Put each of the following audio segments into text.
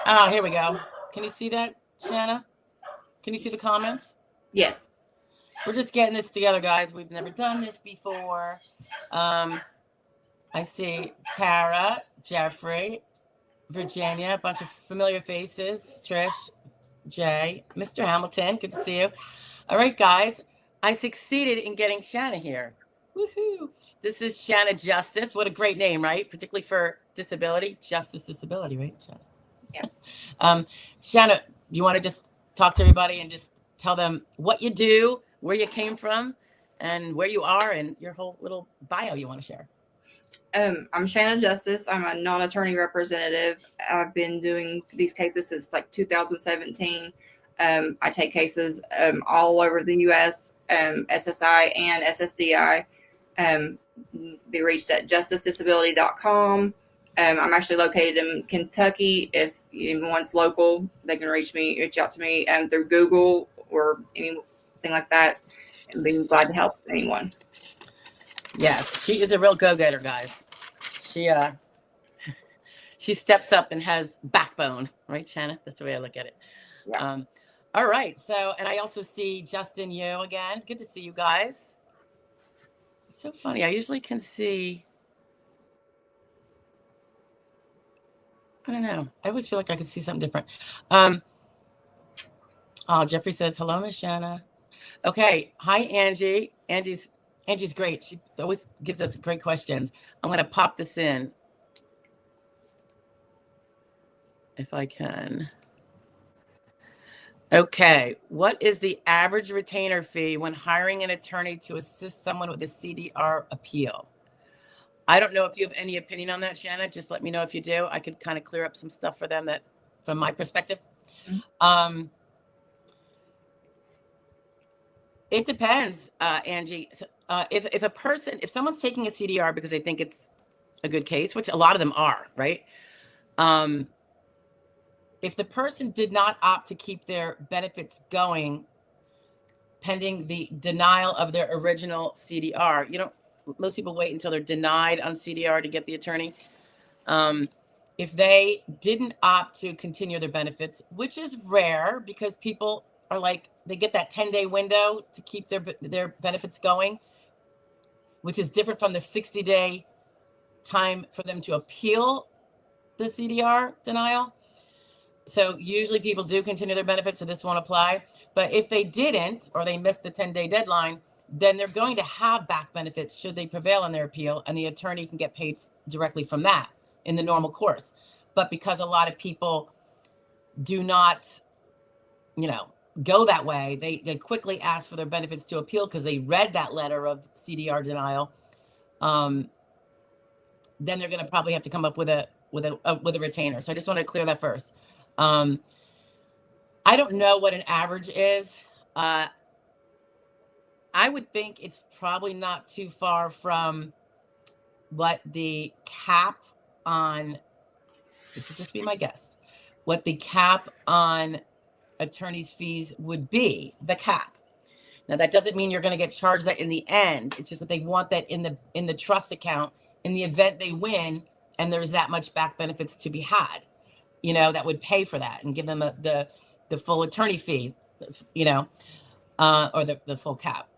Oh, here we go. Can you see that, Shanna? Can you see the comments? Yes. We're just getting this together, guys. We've never done this before. I see Tara, Jeffrey, Virginia, a bunch of familiar faces. Trish, Jay, Mr. Hamilton, good to see you. All right, guys, I succeeded in getting Shanna here. Woohoo! This is Shanna Justice. What a great name, right? Particularly for disability, Justice Disability, right, Shanna? Yeah. Shanna, do you want to just talk to everybody and just tell them what you do, where you came from, and where you are, and your whole little bio you want to share? I'm Shanna Justice. I'm a non-attorney representative. I've been doing these cases since like 2017. I take cases all over the U.S., SSI and SSDI. Be reached at justicedisability.com. I'm actually located in Kentucky. If anyone's local, they can reach out to me through Google or anything like that, and be glad to help anyone. Yes, she is a real go-getter, guys. She steps up and has backbone, right, Shanna? That's the way I look at it. Yeah. All right. So, and I also see Justin Yu again. Good to see you guys. It's so funny. I usually can see. I don't know. I always feel like I could see something different. Oh, Jeffrey says, hello, Miss Shanna. Okay. Hi, Angie. Angie's great. She always gives us great questions. I'm going to pop this in if I can. Okay. What is the average retainer fee when hiring an attorney to assist someone with a CDR appeal? I don't know if you have any opinion on that, Shanna. Just let me know if you do. I could kind of clear up some stuff for them that, from my perspective. Mm-hmm. It depends, Angie. If someone's taking a CDR because they think it's a good case, which a lot of them are, right? If the person did not opt to keep their benefits going pending the denial of their original CDR, most people wait until they're denied on CDR to get the attorney. If they didn't opt to continue their benefits, which is rare because people are like, they get that 10-day window to keep their benefits going, which is different from the 60-day time for them to appeal the CDR denial. So usually people do continue their benefits, so this won't apply. But if they didn't, or they missed the 10-day deadline, then they're going to have back benefits should they prevail on their appeal, and the attorney can get paid directly from that in the normal course. But because a lot of people do not, go that way, they quickly ask for their benefits to appeal because they read that letter of CDR denial. Then they're going to probably have to come up with a retainer. So I just want to clear that first. I don't know what an average is. I would think it's probably not too far from what the cap on, this would just be my guess, what the cap on attorney's fees would be, the cap. Now, that doesn't mean you're going to get charged that in the end. It's just that they want that in the trust account in the event they win and there's that much back benefits to be had, that would pay for that and give them the full attorney fee, or the full cap.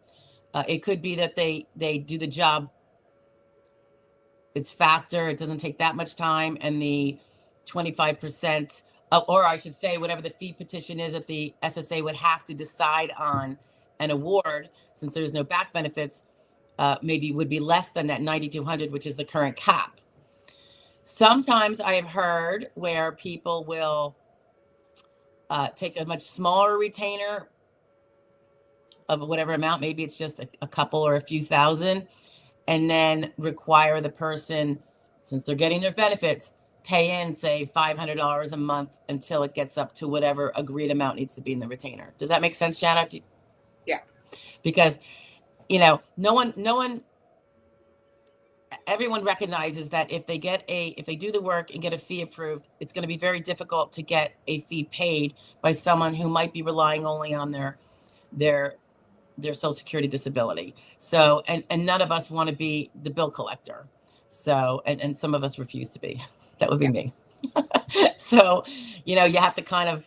It could be that they do the job. It's faster. It doesn't take that much time. And the 25%, or I should say, whatever the fee petition is that the SSA would have to decide on an award, since there's no back benefits, maybe would be less than that $9,200, which is the current cap. Sometimes I have heard where people will take a much smaller retainer of whatever amount, maybe it's just a couple or a few thousand, and then require the person, since they're getting their benefits, pay in, say, $500 a month until it gets up to whatever agreed amount needs to be in the retainer. Does that make sense, Shanna? Yeah. Because, everyone recognizes that if they do the work and get a fee approved, it's going to be very difficult to get a fee paid by someone who might be relying only on their Social Security disability. So, and none of us want to be the bill collector. So, and some of us refuse to be. That would be me. So, you know, you kind of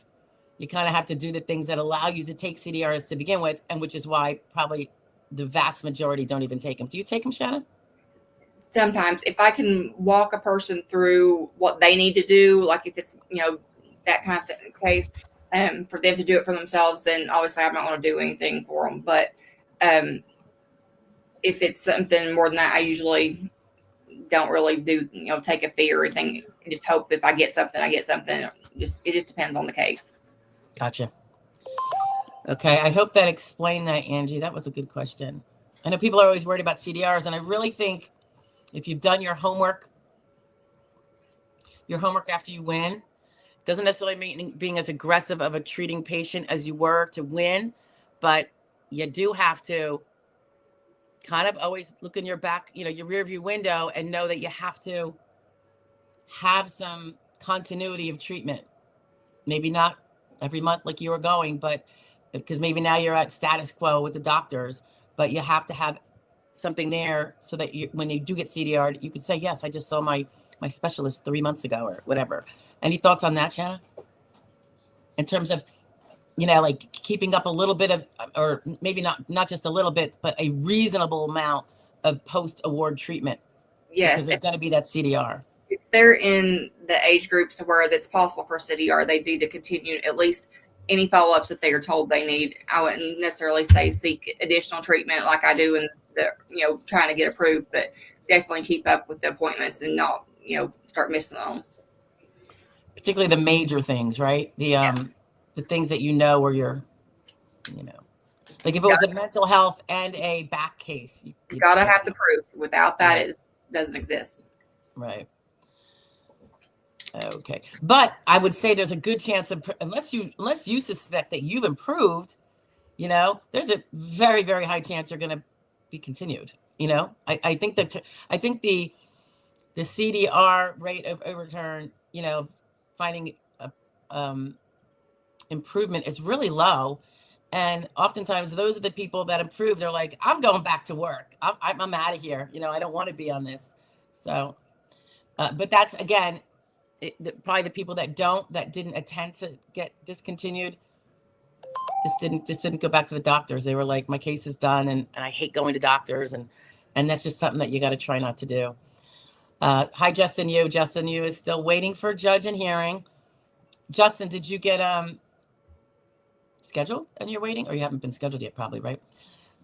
have to do the things that allow you to take CDRs to begin with, and which is why probably the vast majority don't even take them. Do you take them, Shanna? Sometimes if I can walk a person through what they need to do, like if it's, you know, that kind of case, for them to do it for themselves, then obviously I'm not going to do anything for them. But if it's something more than that, I usually don't really do, you know, take a fee or anything. I just hope if I get something, I get something. It just depends on the case. Gotcha. Okay, I hope that explained that, Angie. That was a good question. I know people are always worried about CDRs, and I really think if you've done your homework after you win, doesn't necessarily mean being as aggressive of a treating patient as you were to win, but you do have to kind of always look in your back, you know, your rear view window, and know that you have to have some continuity of treatment. Maybe not every month like you were going, but because maybe now you're at status quo with the doctors, but you have to have something there so that you, when you do get CDR, you can say, yes, I just saw my specialist 3 months ago or whatever. Any thoughts on that, Shanna? In terms of, you know, like keeping up a little bit of, or maybe not just a little bit, but a reasonable amount of post-award treatment. Yes. Because there's going to be that CDR. If they're in the age groups to where that's possible for CDR, they need to continue at least any follow-ups that they are told they need. I wouldn't necessarily say seek additional treatment like I do in the, you know, trying to get approved, but definitely keep up with the appointments and not, you know, start missing them. Particularly the major things, right? The things that you know where you're, you know, like if it was a mental health and a back case. You got to have the proof. Without that, it doesn't exist. Right. Okay. But I would say there's a good chance of, unless you suspect that you've improved, you know, there's a very, very high chance you're going to be continued. You know, I think the CDR rate of overturn, you know, finding improvement is really low. And oftentimes those are the people that improve. They're like, I'm going back to work. I'm out of here. You know, I don't want to be on this. So, but that's, again, probably the people that didn't attend to get discontinued just didn't go back to the doctors. They were like, my case is done, and I hate going to doctors, and that's just something that you got to try not to do. Hi, Justin Yu. Justin Yu is still waiting for judge and hearing. Justin, did you get scheduled and you're waiting, or you haven't been scheduled yet? Probably, right?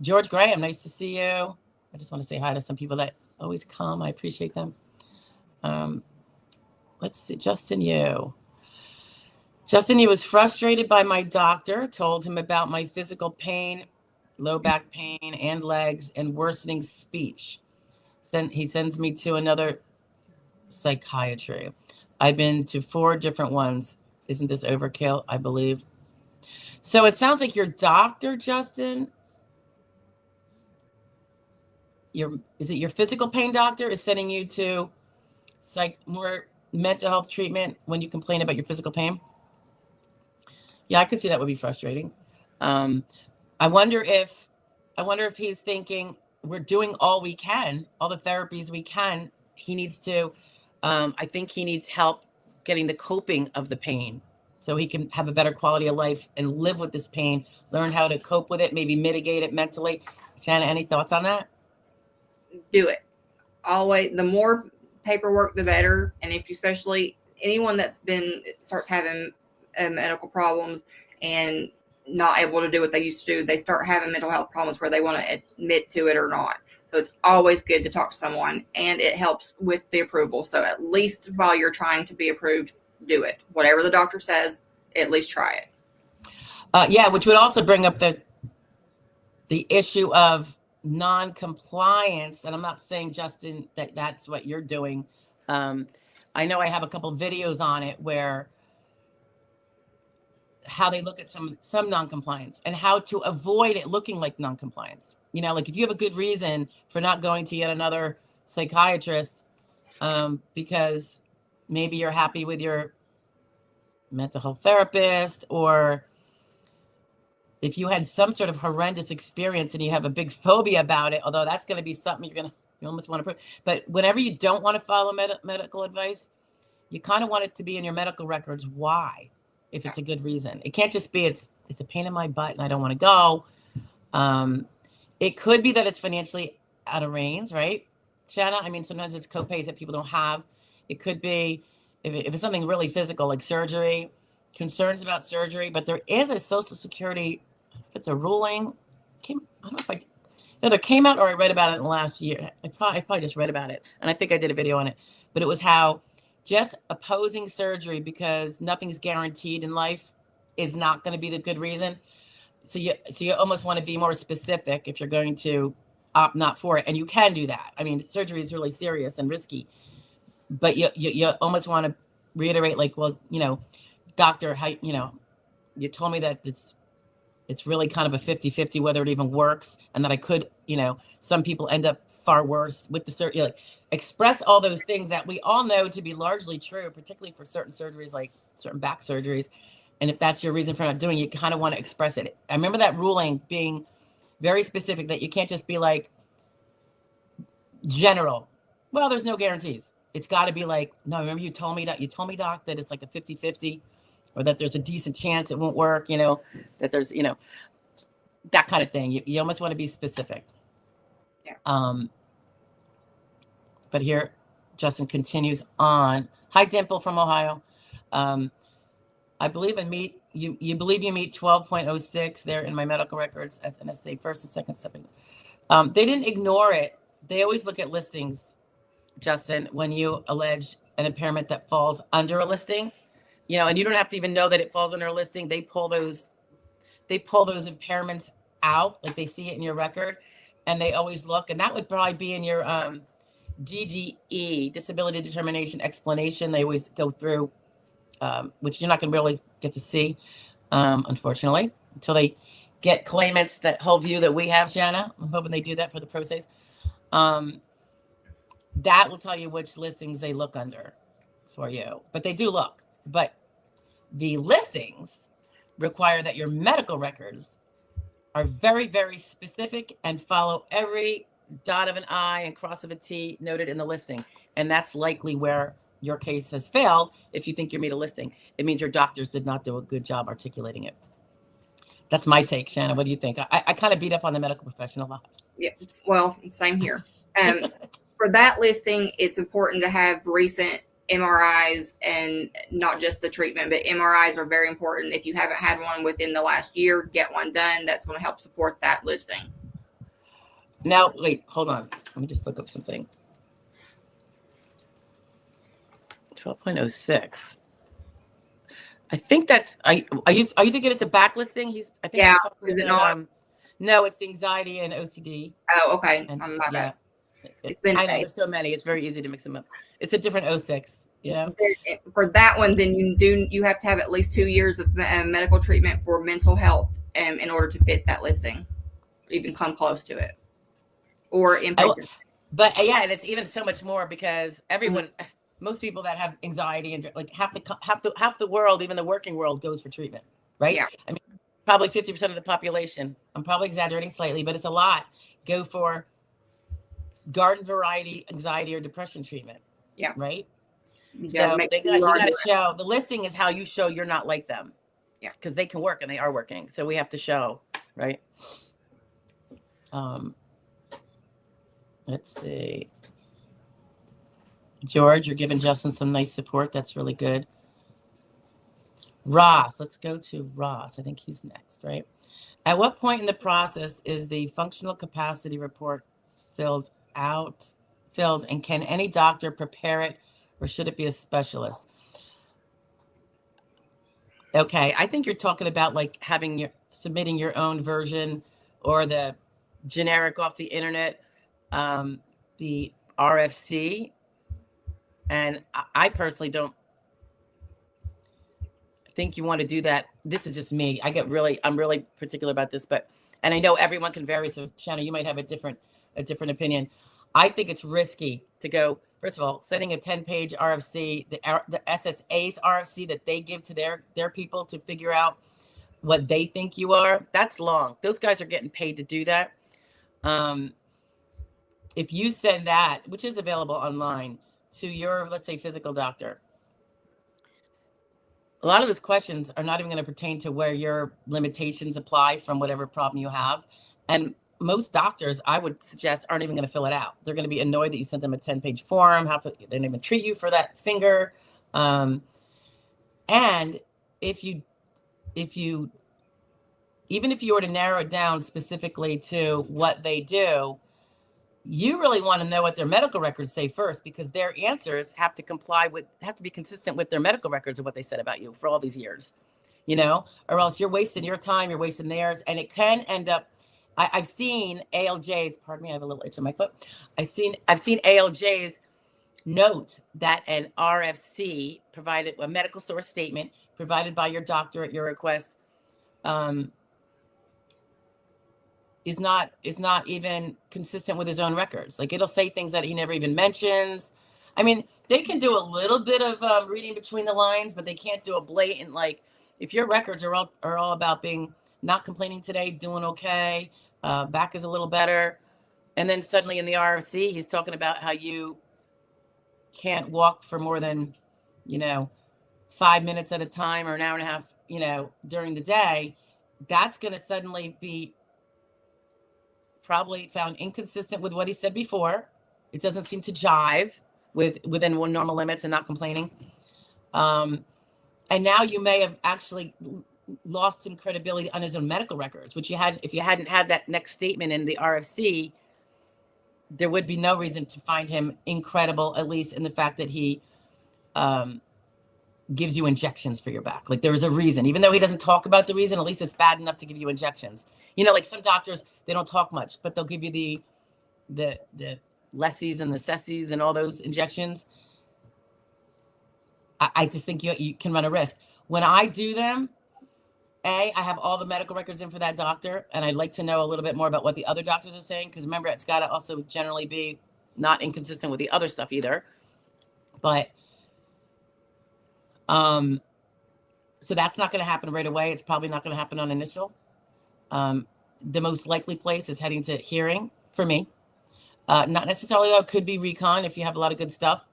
George Graham, nice to see you. I just want to say hi to some people that always come. I appreciate them. Let's see, Justin Yu. Justin Yu was frustrated by my doctor, told him about my physical pain, low back pain and legs, and worsening speech. Then he sends me to another psychiatry. I've been to 4 different ones. Isn't this overkill? I believe. So it sounds like your doctor, Justin, is it your physical pain doctor is sending you to more mental health treatment when you complain about your physical pain? Yeah, I could see that would be frustrating. I wonder if he's thinking we're doing all we can, all the therapies we can. He needs to, I think he needs help getting the coping of the pain so he can have a better quality of life and live with this pain, learn how to cope with it, maybe mitigate it mentally. Shanna, any thoughts on that? Do it. Always, the more paperwork, the better. And if you, especially anyone that's starts having medical problems and not able to do what they used to do, they start having mental health problems where they want to admit to it or not. So it's always good to talk to someone, and it helps with the approval. So at least while you're trying to be approved, do it. Whatever the doctor says, at least try it. Yeah, which would also bring up the issue of non-compliance. And I'm not saying, Justin, that that's what you're doing. I know I have a couple videos on it where how they look at some non-compliance and how to avoid it looking like non-compliance. You know, like if you have a good reason for not going to yet another psychiatrist, because maybe you're happy with your mental health therapist, or if you had some sort of horrendous experience and you have a big phobia about it, although that's going to be something you almost want to prove. But whenever you don't want to follow medical advice, you kind of want it to be in your medical records. Why? If it's a good reason. It can't just be it's a pain in my butt and I don't want to go. It could be that it's financially out of range, right, Shanna? I mean, sometimes it's copays that people don't have. It could be if it's something really physical, like surgery, concerns about surgery. But there is a Social Security, if it's a ruling, I don't know if I either came out or I read about it in the last year. I probably just read about it, and I think I did a video on it. But it was how just opposing surgery because nothing's guaranteed in life is not going to be the good reason. So you almost want to be more specific if you're going to opt not for it, and you can do that. I mean, surgery is really serious and risky, but you almost want to reiterate, like, well, doctor, how, you told me that it's really kind of a 50-50 whether it even works, and that I could, some people end up far worse with the surgery. Like, express all those things that we all know to be largely true, particularly for certain surgeries, like certain back surgeries. And if that's your reason for not doing it, you kind of want to express it. I remember that ruling being very specific, that you can't just be like general. Well, there's no guarantees. It's got to be like, no, remember you told me, doc, that it's like a 50-50, or that there's a decent chance it won't work, that there's, that kind of thing. You almost want to be specific. Yeah. But here, Justin continues on. Hi, Dimple from Ohio. I believe you believe you meet 12.06 there in my medical records as NSA first and second stepping. They didn't ignore it. They always look at listings, Justin, when you allege an impairment that falls under a listing, and you don't have to even know that it falls under a listing. They pull those impairments out, like they see it in your record, and they always look. And that would probably be in your DDE, disability determination explanation. They always go through, which you're not going to really get to see, unfortunately, until they get claimants that whole view that we have, Shanna. I'm hoping they do that for the pro ses. That will tell you which listings they look under for you. But they do look. But the listings require that your medical records are very, very specific and follow every dot of an I and cross of a T noted in the listing. And that's likely where your case has failed. If you think you made a listing, it means your doctors did not do a good job articulating it. That's my take, Shanna. What do you think? I kind of beat up on the medical profession a lot. Yeah, well, same here. For that listing, it's important to have recent MRIs, and not just the treatment, but MRIs are very important. If you haven't had one within the last year, get one done. That's going to help support that listing. Now, wait, hold on. Let me just look up something. 12.06. I think that's. Are you thinking it's a backlisting? I think. Yeah. Is it not? No, it's the anxiety and OCD. Oh, okay. And I'm not bad. It's been. I know there's so many. It's very easy to mix them up. It's a different 06. For that one, then you have to have at least 2 years of medical treatment for mental health in order to fit that listing, even come close to it, or inpatient. But yeah, and it's even so much more because everyone, most people that have anxiety and like half the world, even the working world, goes for treatment, right? Yeah. I mean, probably 50% of the population. I'm probably exaggerating slightly, but it's a lot. Go for garden variety anxiety or depression treatment. Yeah. Right. You so you got to show the listing is how you show you're not like them. Yeah. Because they can work and they are working. So we have to show, right? Let's see. George, you're giving Justin some nice support. That's really good. Ross, let's go to Ross. I think he's next, right? At what point in the process is the functional capacity report filled, and can any doctor prepare it, or should it be a specialist? Okay, I think you're talking about like submitting your own version or the generic off the internet, the RFC. And I personally don't think you want to do that. This is just me. I'm really particular about this, and I know everyone can vary. So Shanna, you might have a different opinion. I think it's risky to go, first of all, sending a 10-page RFC, the SSA's RFC that they give to their people to figure out what they think you are. That's long. Those guys are getting paid to do that. If you send that, which is available online, to your, let's say, physical doctor, a lot of those questions are not even going to pertain to where your limitations apply from whatever problem you have. And most doctors, I would suggest, aren't even going to fill it out. They're going to be annoyed that you sent them a 10-page form. They didn't even treat you for that finger. And even if you were to narrow it down specifically to what they do, you really want to know what their medical records say first, because their answers have to be consistent with their medical records of what they said about you for all these years, or else you're wasting your time, you're wasting theirs. And it can end up, I've seen ALJs, pardon me, I have a little itch on my foot. I've seen ALJs note that an RFC provided, a medical source statement provided by your doctor at your request, is not even consistent with his own records. Like, it'll say things that he never even mentions. I mean, they can do a little bit of reading between the lines, but they can't do a blatant, like, if your records are all about being not complaining today, doing okay, back is a little better, and then suddenly in the RFC he's talking about how you can't walk for more than 5 minutes at a time or an hour and a half during the day, that's going to suddenly be probably found inconsistent with what he said before. It doesn't seem to jive within normal limits and not complaining. And now you may have actually lost some credibility on his own medical records, which if you hadn't had that next statement in the RFC, there would be no reason to find him incredible, at least in the fact that he gives you injections for your back. Like, there was a reason, even though he doesn't talk about the reason, at least it's bad enough to give you injections. Like some doctors, they don't talk much, but they'll give you the lessies and the sessies and all those injections. I just think you can run a risk. When I do them, I have all the medical records in for that doctor, and I'd like to know a little bit more about what the other doctors are saying, because remember, it's got to also generally be not inconsistent with the other stuff either. But so that's not going to happen right away. It's probably not going to happen on initial. The most likely place is heading to hearing for me. Not necessarily, though. It could be recon if you have a lot of good stuff.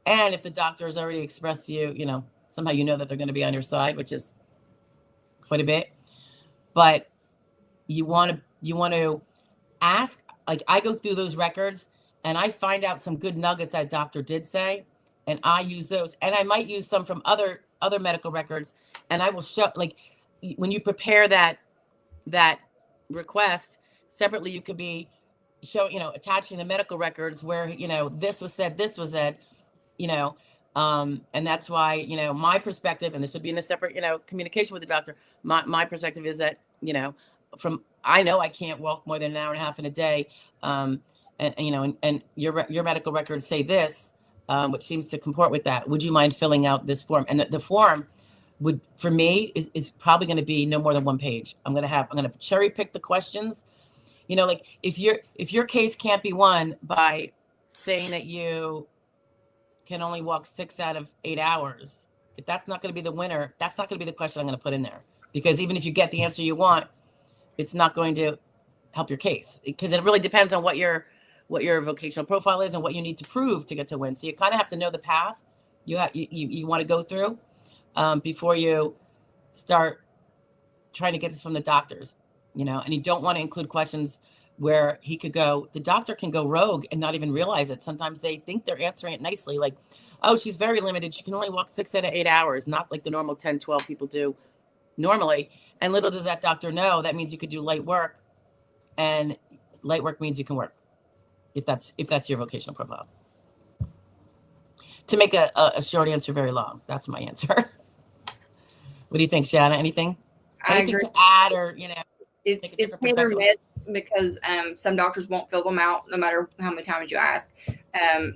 And if the doctor has already expressed to you, somehow that they're going to be on your side, which is quite a bit. But you want to ask, like, I go through those records and I find out some good nuggets that doctor did say, and I use those. And I might use some from other medical records, and I will show, like, when you prepare that request separately, you could be attaching the medical records where this was said, and that's why my perspective, and this would be in a separate communication with the doctor, my perspective is that I know I can't walk more than an hour and a half in a day, and your medical records say this, which seems to comport with that. Would you mind filling out this form? And the form would, for me, is probably going to be no more than 1 page. I'm going to cherry pick the questions. Like, if your case can't be won by saying that you can only walk 6 out of 8 hours, if that's not going to be the winner, that's not going to be the question I'm going to put in there, because even if you get the answer you want, it's not going to help your case, because it really depends on what your vocational profile is and what you need to prove to get to win. So you kind of have to know the path you want to go through before you start trying to get this from the doctors, and you don't want to include questions where the doctor can go rogue and not even realize it. Sometimes they think they're answering it nicely, like, oh, she's very limited, she can only walk 6 out of 8 hours, not like the normal 10, 12 people do normally. And little does that doctor know, that means you could do light work, and light work means you can work, if that's your vocational profile. To make a short answer very long, that's my answer. What do you think, Shanna? Anything to add, or it's hit or miss, because some doctors won't fill them out no matter how many times you ask.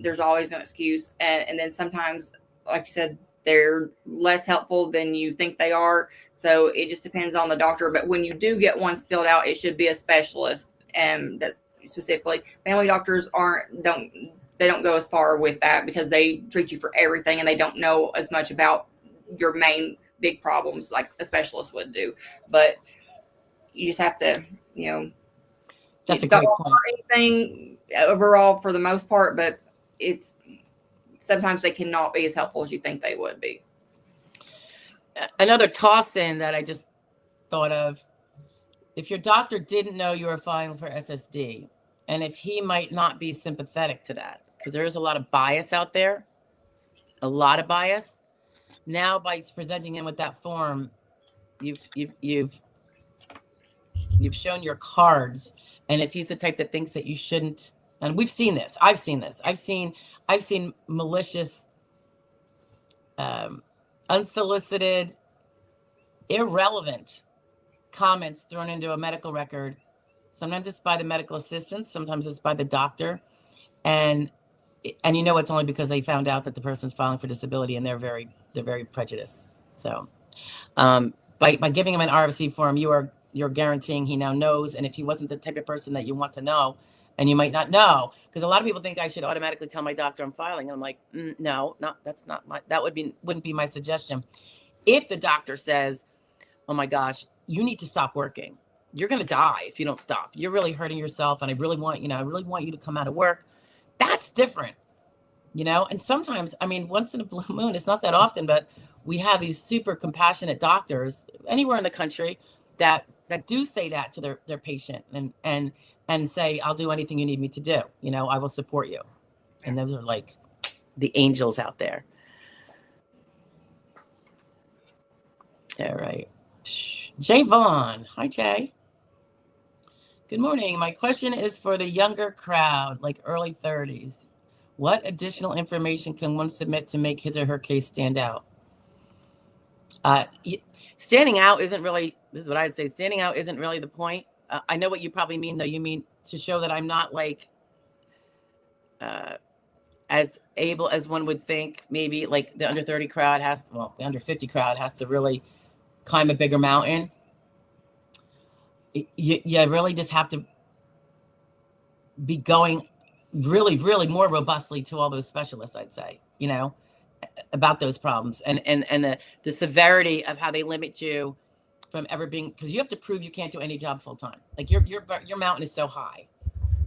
There's always an excuse, and then sometimes, like you said, they're less helpful than you think they are. So it just depends on the doctor. But when you do get one filled out, it should be a specialist, that specifically. Family doctors don't go as far with that, because they treat you for everything and they don't know as much about your main big problems like a specialist would do. But you just have to, that's a great point. Anything overall for the most part, but it's sometimes they cannot be as helpful as you think they would be. another toss in that I just thought of, if your doctor didn't know you were filing for SSD, and if he might not be sympathetic to that, because there is a lot of bias out there, a lot of bias. Now, by presenting him with that form, you've shown your cards. And if he's the type that thinks that you shouldn't, and we've seen this, I've seen malicious, unsolicited, irrelevant comments thrown into a medical record. Sometimes it's by the medical assistant, sometimes it's by the doctor, and you know it's only because they found out that the person's filing for disability, and they're very prejudiced. So by giving him an RFC form, you're guaranteing he now knows. And if he wasn't the type of person that you want to know, and you might not know, because a lot of people think I should automatically tell my doctor I'm filing, and I'm like, no, that wouldn't be my suggestion. If the doctor says, oh my gosh, you need to stop working, you're going to die if you don't stop, you're really hurting yourself, and I really want you to come out of work, that's different, And sometimes, I mean, once in a blue moon, it's not that often, but we have these super compassionate doctors anywhere in the country that do say that to their patient, and say, I'll do anything you need me to do. I will support you. And those are like the angels out there. All right. Jay Vaughn. Hi, Jay. Good morning. My question is for the younger crowd, like early 30s. What additional information can one submit to make his or her case stand out? Standing out isn't really, this is what I'd say, standing out isn't really the point. I know what you probably mean, though. You mean to show that I'm not like as able as one would think. Maybe like the under 30 crowd the under 50 crowd has to really climb a bigger mountain. You really just have to be going really, really more robustly to all those specialists, I'd say, about those problems and the severity of how they limit you from ever being, because you have to prove you can't do any job full time. Like your mountain is so high,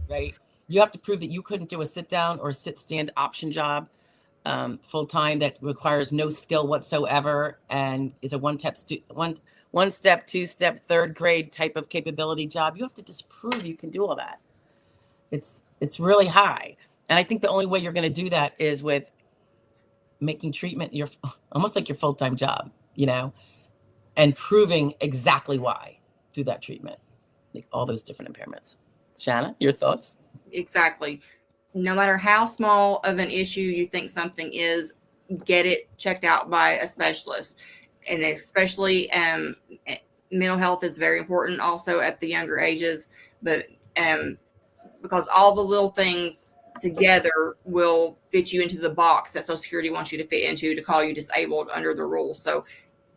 right? You have to prove that you couldn't do a sit down or sit stand option job full time that requires no skill whatsoever and is a one step, two step, third grade type of capability job. You have to just prove you can do all that. It's really high, and I think the only way you're going to do that is with making treatment almost like your full time job, and proving exactly why through that treatment, like all those different impairments. Shanna, your thoughts? Exactly. No matter how small of an issue you think something is, get it checked out by a specialist. And especially mental health is very important also at the younger ages, but because all the little things together will fit you into the box that Social Security wants you to fit into to call you disabled under the rules. So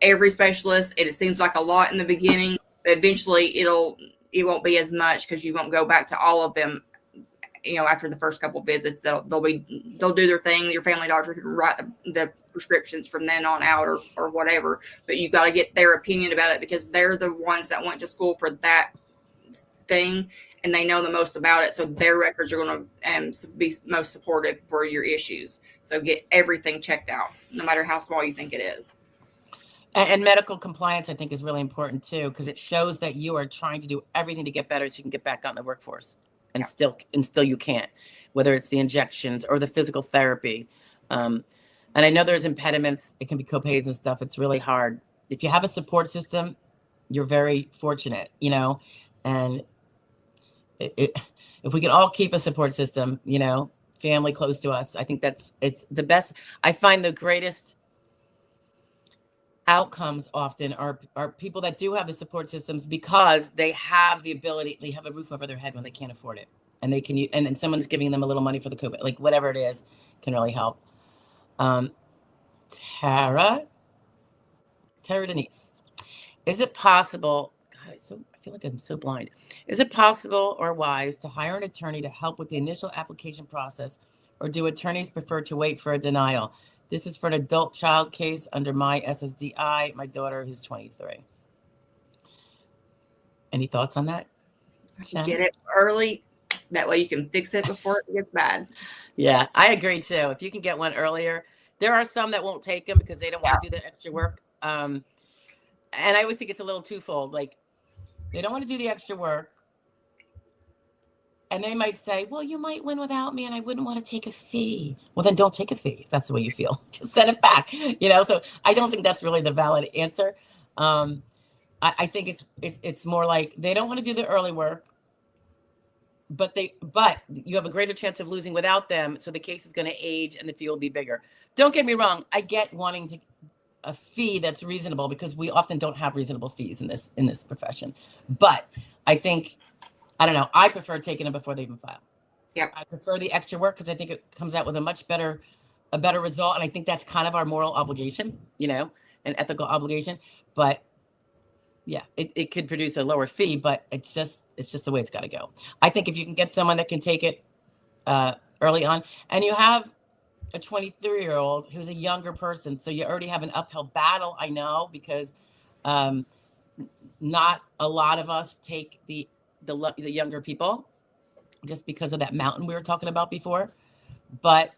every specialist, and it seems like a lot in the beginning, but eventually it won't be as much because you won't go back to all of them. After the first couple of visits, they'll do their thing. Your family doctor can write the prescriptions from then on out or whatever, but you've got to get their opinion about it because they're the ones that went to school for that thing and they know the most about it. So their records are going to be most supportive for your issues. So get everything checked out, no matter how small you think it is. And medical compliance, I think, is really important too, because it shows that you are trying to do everything to get better so you can get back out in the workforce. And still you can't, whether it's the injections or the physical therapy. And I know there's impediments. It can be copays and stuff. It's really hard. If you have a support system, you're very fortunate, and if we can all keep a support system, family close to us, I think it's the best. I find the greatest outcomes often are people that do have the support systems because they have the ability, they have a roof over their head when they can't afford it, and they can use, and then someone's giving them a little money for the COVID, like whatever it is, can really help. Tara Denise, is it possible? God, I feel like I'm so blind. Is it possible or wise to hire an attorney to help with the initial application process, or do attorneys prefer to wait for a denial? This is for an adult child case under my SSDI, my daughter who's 23. Any thoughts on that? Shanna? Get it early. That way you can fix it before it gets bad. Yeah, I agree too. If you can get one earlier, there are some that won't take them because they don't want to do the extra work. And I always think it's a little twofold. Like, they don't want to do the extra work. And they might say, well, you might win without me and I wouldn't want to take a fee. Well, then don't take a fee if that's the way you feel. Just send it back. So I don't think that's really the valid answer. I think it's more like they don't want to do the early work, but you have a greater chance of losing without them. So the case is going to age and the fee will be bigger. Don't get me wrong. I get wanting a fee that's reasonable, because we often don't have reasonable fees in this profession. But I think, I don't know, I prefer taking them before they even file. Yeah. I prefer the extra work because I think it comes out with a much better result. And I think that's kind of our moral obligation, an ethical obligation. But yeah, it could produce a lower fee, but it's just the way it's got to go. I think if you can get someone that can take it early on, and you have a 23-year-old who's a younger person, so you already have an uphill battle, I know, because not a lot of us take the younger people just because of that mountain we were talking about before. But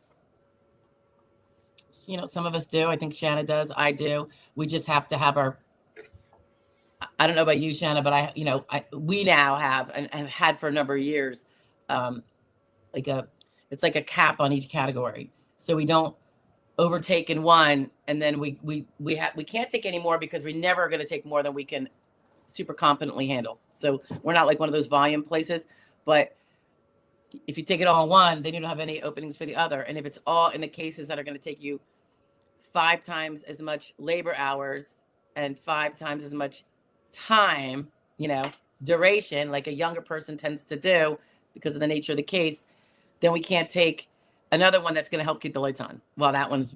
some of us do. I think Shanna does. I do. We just have to have I don't know about you, Shanna, but we now have and have had for a number of years, it's like a cap on each category, so we don't overtake in one, and then we can't take any more because we're never going to take more than we can super competently handle. So we're not like one of those volume places, but if you take it all in one, then you don't have any openings for the other. And if it's all in the cases that are going to take you 5 times as much labor hours and 5 times as much time, duration, like a younger person tends to do because of the nature of the case, then we can't take another one that's going to help keep the lights on while that one's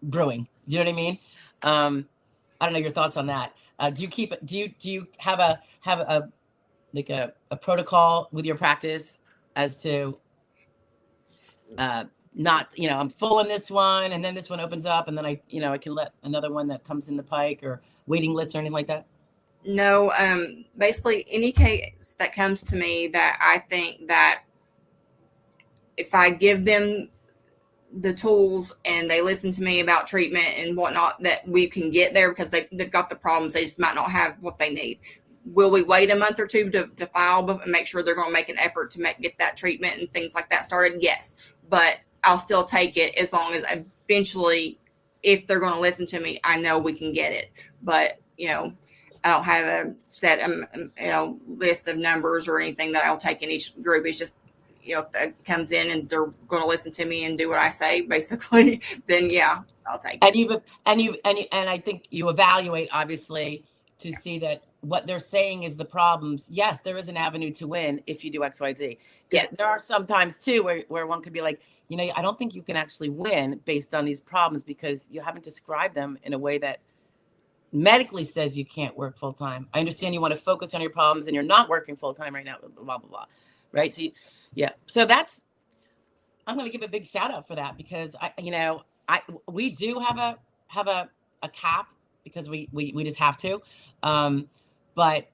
brewing. You know what I mean? I don't know your thoughts on that. Do you have a protocol with your practice as to not, I'm full in this one and then this one opens up and then I can let another one that comes in the pike, or waiting lists or anything like that? No, basically any case that comes to me that I think that if I give them the tools and they listen to me about treatment and whatnot, that we can get there, because they've got the problems. They just might not have what they need. Will we wait a month or two to file and make sure they're going to make an effort to get that treatment and things like that started? Yes, but I'll still take it as long as eventually, if they're going to listen to me, I know we can get it. But, I don't have a set, list of numbers or anything that I'll take in each group. It's just, if that comes in and they're going to listen to me and do what I say, basically, then yeah, I'll take it. And I think you evaluate, obviously, to see that what they're saying is the problems. Yes, there is an avenue to win if you do X, Y, Z. Yes. There are some times too where one could be like, I don't think you can actually win based on these problems because you haven't described them in a way that medically says you can't work full time. I understand you want to focus on your problems and you're not working full time right now, blah, blah, blah. Right. So yeah. So I'm going to give a big shout out for that, because we do have a cap because we just have to. But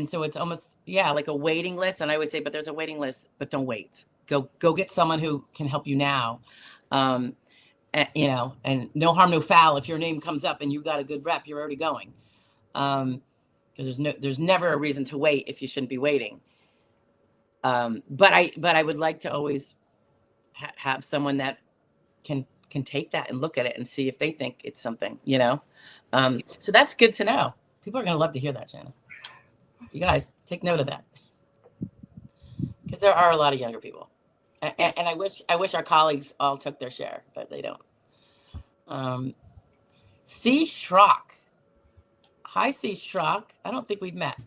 so it's almost, like a waiting list. And I would say, but there's a waiting list, but don't wait. Go get someone who can help you now. And no harm, no foul. If your name comes up and you got a good rep, you're already going. Because there's never a reason to wait if you shouldn't be waiting. But I would like to always have someone that can take that and look at it and see if they think it's something, so that's good to know. People are going to love to hear that, Shanna. You guys take note of that, because there are a lot of younger people, and I wish our colleagues all took their share, but they don't. C. Schrock. Hi, C. Schrock. I don't think we've met,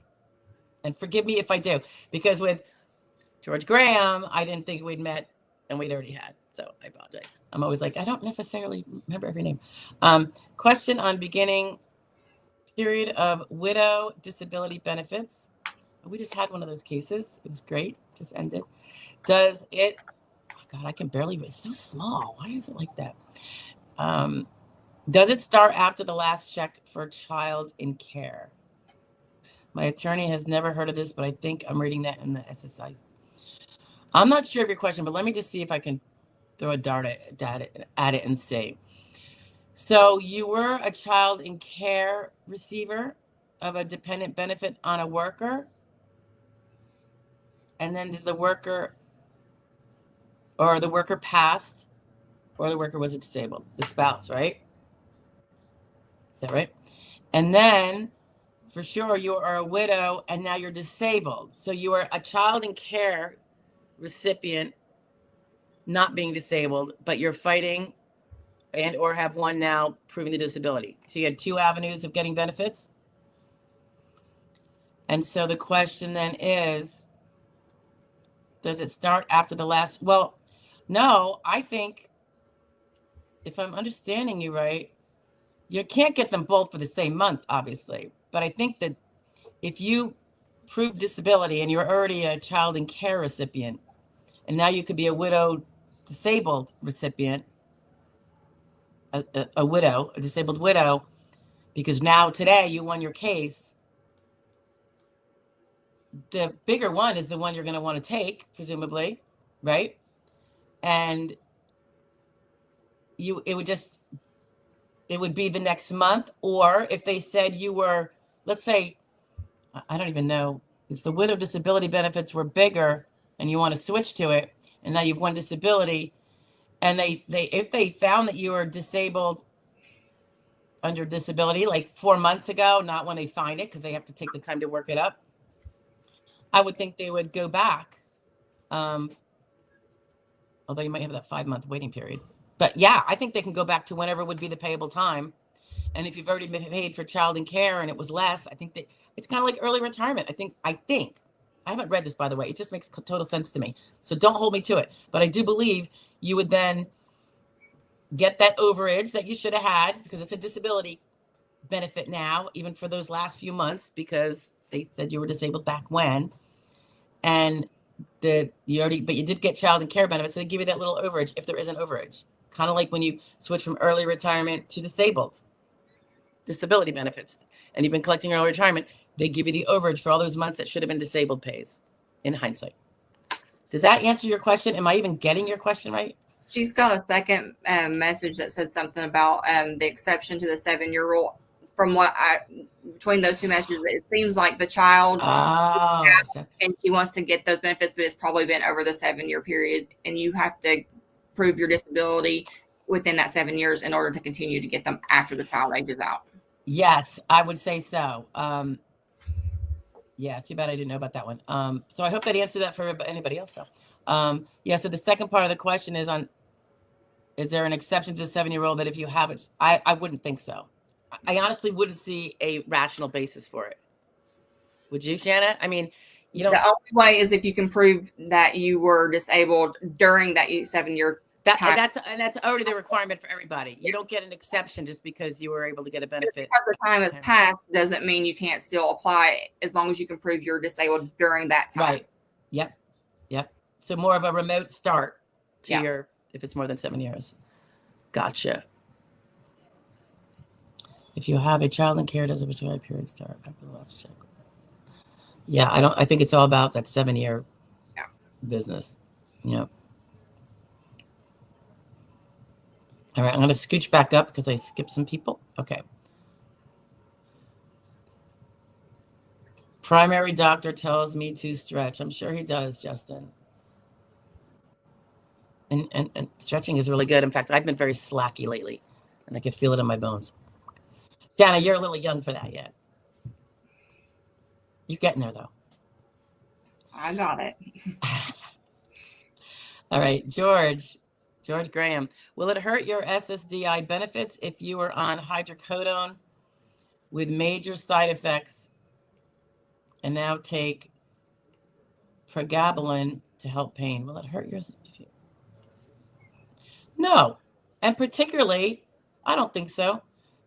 and forgive me if I do, because with George Graham, I didn't think we'd met, and we'd already had. So I apologize. I'm always like, I don't necessarily remember every name. Question on beginning period of widow disability benefits. We just had one of those cases. It was great. Just ended. Does it? Oh God, I can barely. It's so small. Why is it like that? Does it start after the last check for child in care? My attorney has never heard of this, but I think I'm reading that in the SSI. I'm not sure of your question, but let me just see if I can throw a dart at it and see. So you were a child in care receiver of a dependent benefit on a worker, and then did the worker passed, or the worker was disabled, the spouse, right? Is that right? And then for sure you are a widow and now you're disabled. So you are a child in care recipient, not being disabled, but you're fighting and or have one now proving the disability. So you had two avenues of getting benefits. And so the question then is, does it start after the last? Well, no, I think if I'm understanding you right, you can't get them both for the same month, obviously. But I think that if you prove disability and you're already a child in care recipient, and now you could be a widow disabled recipient, a widow, a disabled widow, because now today you won your case. The bigger one is the one you're going to want to take, presumably, right? And it would be the next month. Or if they said you were, let's say, I don't even know, if the widow disability benefits were bigger and you want to switch to it, and now you've won disability, and if they found that you were disabled under disability like 4 months ago, not when they find it, because they have to take the time to work it up, I would think they would go back. Although you might have that 5-month waiting period. But yeah, I think they can go back to whenever would be the payable time. And if you've already been paid for child and care and it was less, I think that it's kind of like early retirement. I think I haven't read this, by the way. It just makes total sense to me. So don't hold me to it. But I do believe you would then get that overage that you should have had, because it's a disability benefit now, even for those last few months, because they said you were disabled back when. And you did get child and care benefits. So they give you that little overage if there is an overage. Kind of like when you switch from early retirement to disabled disability benefits, and you've been collecting early retirement, they give you the overage for all those months that should have been disabled pays, in hindsight. Does that answer your question? Am I even getting your question right? She's got a second message that said something about the exception to the 7-year rule. From between those two messages, it seems like the child and she wants to get those benefits, but it's probably been over the 7-year period, and you have to prove your disability within that 7 years in order to continue to get them after the child ages out. Yes, I would say so. Yeah, too bad I didn't know about that one. So I hope that answered that for anybody else, though. Yeah, so the second part of the question is there an exception to the 7-year rule that if you have it? I wouldn't think so. I honestly wouldn't see a rational basis for it. Would you, Shanna? I mean, you don't. The only way is if you can prove that you were disabled during that 7-year time. That's already the requirement for everybody. You don't get an exception just because you were able to get a benefit. Just because the time has passed doesn't mean you can't still apply, as long as you can prove you're disabled during that time. Right. Yep. So more of a remote start to if it's more than 7 years. Gotcha. If you have a child in care, does a prescribed period start after the last check? Yeah, I think it's all about that 7-year business. Yeah. All right, I'm going to scooch back up because I skipped some people. Okay. Primary doctor tells me to stretch. I'm sure he does, Justin. And stretching is really good. In fact, I've been very slacky lately, and I can feel it in my bones. Shanna, you're a little young for that yet. You're getting there, though. I got it. All right, George Graham. Will it hurt your SSDI benefits if you were on hydrocodone with major side effects and now take pregabelin to help pain? Will it hurt yours? No. And particularly, I don't think so.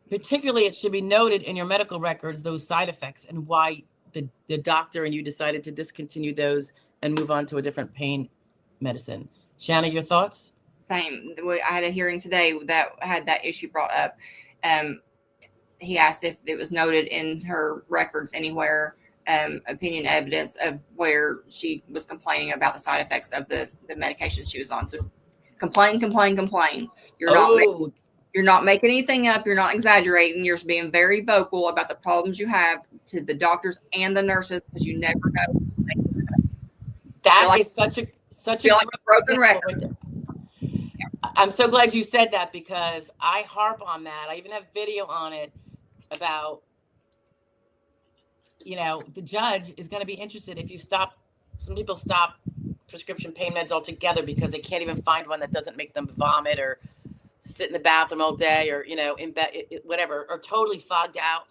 Particularly, it should be noted in your medical records, those side effects, and why the doctor and you decided to discontinue those and move on to a different pain medicine. Shanna, your thoughts? Same. I had a hearing today that had that issue brought up. He asked if it was noted in her records anywhere, opinion evidence of where she was complaining about the side effects of the medication she was on. So complain. You're You're not making anything up. You're not exaggerating. You're just being very vocal about the problems you have to the doctors and the nurses, because you never know. That is such a Feel like a broken example record. right there. I'm so glad you said that, because I harp on that. I even have video on it about, you know, the judge is going to be interested if you stop. Some people stop prescription pain meds altogether because they can't even find one that doesn't make them vomit or sit in the bathroom all day, or, you know, in bed, whatever, or totally fogged out.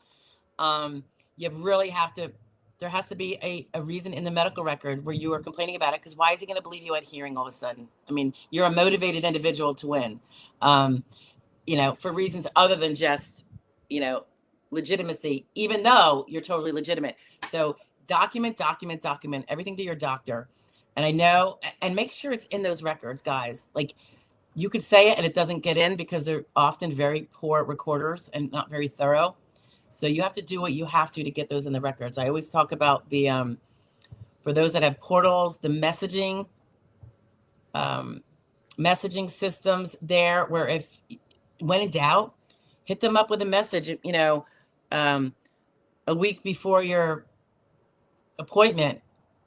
You really have to, there has to be a reason in the medical record where you are complaining about it, because why is he going to believe you at hearing all of a sudden? I mean, you're a motivated individual to win, you know, for reasons other than just, you know, legitimacy, even though you're totally legitimate. So document everything to your doctor. And I know, and make sure it's in those records, guys. Like, you could say it and it doesn't get in because they're often very poor recorders and not very thorough. So you have to do what you have to get those in the records. I always talk about the, for those that have portals, the messaging systems there, where if, when in doubt, hit them up with a message, you know, a week before your appointment,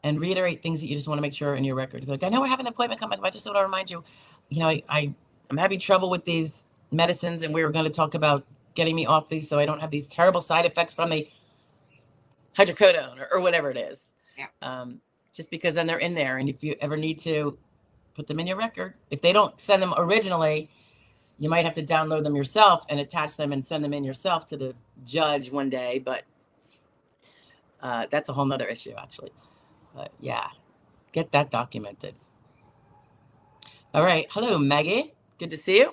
and reiterate things that you just want to make sure in your record. Like, I know we're having an appointment coming up. I just want to remind you, you know, I'm having trouble with these medicines, and we were going to talk about getting me off these so I don't have these terrible side effects from the hydrocodone or whatever it is. Yeah. Just because then they're in there. And if you ever need to put them in your record, if they don't send them originally, you might have to download them yourself and attach them and send them in yourself to the judge one day. But that's a whole nother issue, actually. But yeah, get that documented. All right. Hello, Maggie. Good to see you.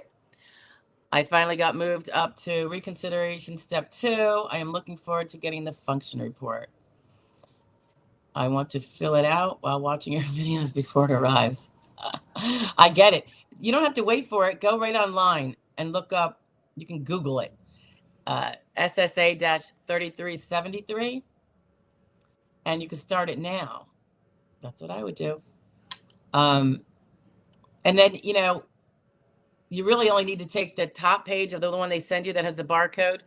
I finally got moved up to reconsideration step 2. I am looking forward to getting the function report. I want to fill it out while watching your videos before it arrives. I get it. You don't have to wait for it. Go right online and look up. You can Google it. SSA-3373. And you can start it now. That's what I would do. And then, you know, you really only need to take the top page of the one they send you that has the barcode,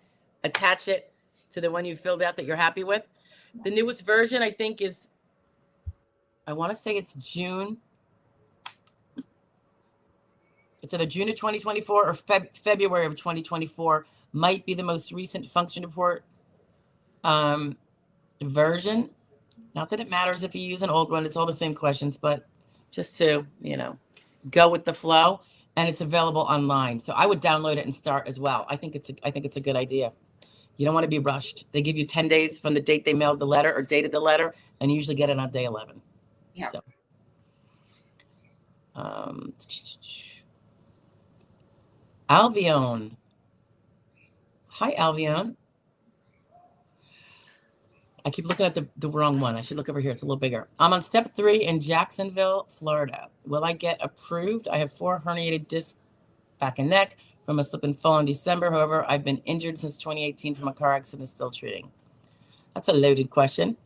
attach it to the one you filled out that you're happy with. The newest version, I think, is, I want to say it's June. It's either June of 2024 or February of 2024 might be the most recent function report version. Not that it matters if you use an old one, it's all the same questions, but just to, you know, go with the flow. And it's available online. So I would download it and start as well. I think it's a good idea. You don't want to be rushed. They give you 10 days from the date they mailed the letter or dated the letter, and you usually get it on day 11. Yeah. So, Albion. Hi, Albion. I keep looking at the wrong one. I should look over here. It's a little bigger. I'm on step 3 in Jacksonville, Florida. Will I get approved? I have 4 herniated discs, back and neck, from a slip and fall in December. However, I've been injured since 2018 from a car accident, still treating. That's a loaded question.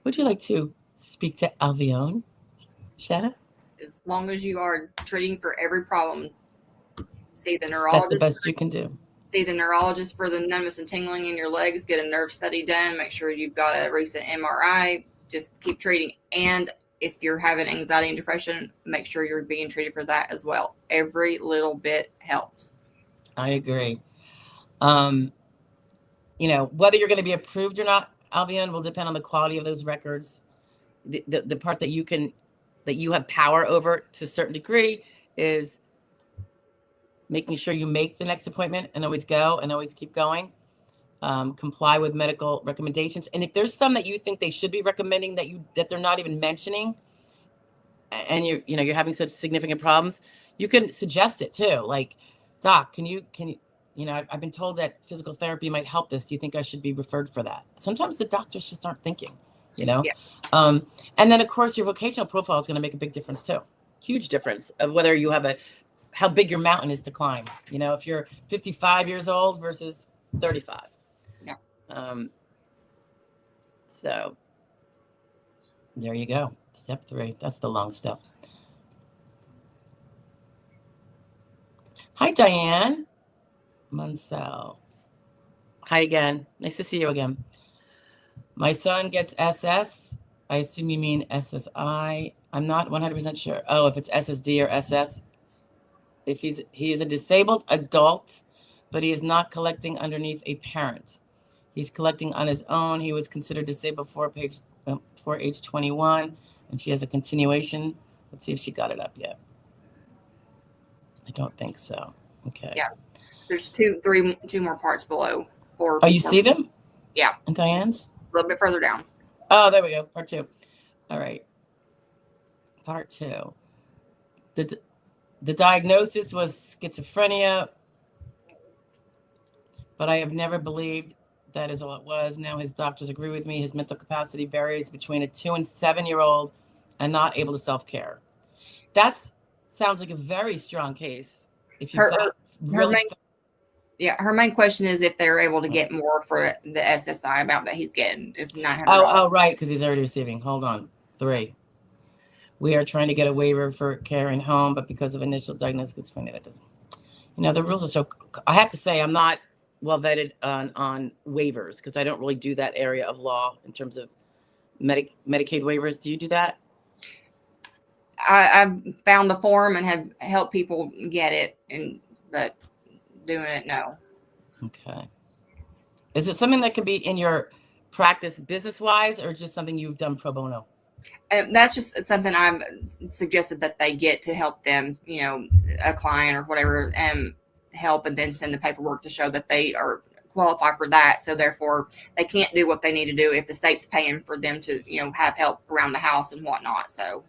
Would you like to speak to Albion, Shanna? As long as you are treating for every problem, see the neurologist. That's the best you can do. See the neurologist for the numbness and tingling in your legs. Get a nerve study done. Make sure you've got a recent MRI. Just keep treating. And if you're having anxiety and depression, make sure you're being treated for that as well. Every little bit helps. I agree. You know, whether you're going to be approved or not, Albion, will depend on the quality of those records. The part that you have power over to a certain degree is making sure you make the next appointment and always go and always keep going. Comply with medical recommendations. And if there's some that you think they should be recommending that they're not even mentioning, and you're having such significant problems, you can suggest it too. Like, doc, can you, I've been told that physical therapy might help this. Do you think I should be referred for that? Sometimes the doctors just aren't thinking, Yeah. And then of course your vocational profile is going to make a big difference too. Huge difference of whether you have how big your mountain is to climb. If you're 55 years old versus 35. Yeah. So there you go. Step 3. That's the long step. Hi, Diane. Munsell. Hi again. Nice to see you again. My son gets SS. I assume you mean SSI. I'm not 100% sure. Oh, if it's SSD or SS. If he is a disabled adult, but he is not collecting underneath a parent. He's collecting on his own. He was considered disabled before age 21, and she has a continuation. Let's see if she got it up yet. I don't think so. Okay. Yeah. There's two more parts below. Oh, you see them? Yeah. And Diane's? A little bit further down. Oh, there we go. Part 2. All right. Part 2. The diagnosis was schizophrenia, but I have never believed that is all it was. Now his doctors agree with me. His mental capacity varies between a 2 and 7-year-old and not able to self-care. That sounds like a very strong case. If you her main question is if they're able to get more for the SSI amount that he's getting is $900. Oh, right, because he's already receiving. Hold on. 3. We are trying to get a waiver for care in home, but because of initial diagnosis, it's funny that doesn't. The rules are so. I have to say, I'm not well vetted on waivers because I don't really do that area of law in terms of Medicaid waivers. Do you do that? I've found the form and have helped people get it, but doing it, no. Okay. Is it something that could be in your practice business-wise, or just something you've done pro bono? That's just something I've suggested that they get to help them, a client or whatever, help, and then send the paperwork to show that they are qualified for that. So therefore, they can't do what they need to do if the state's paying for them to, have help around the house and whatnot. So,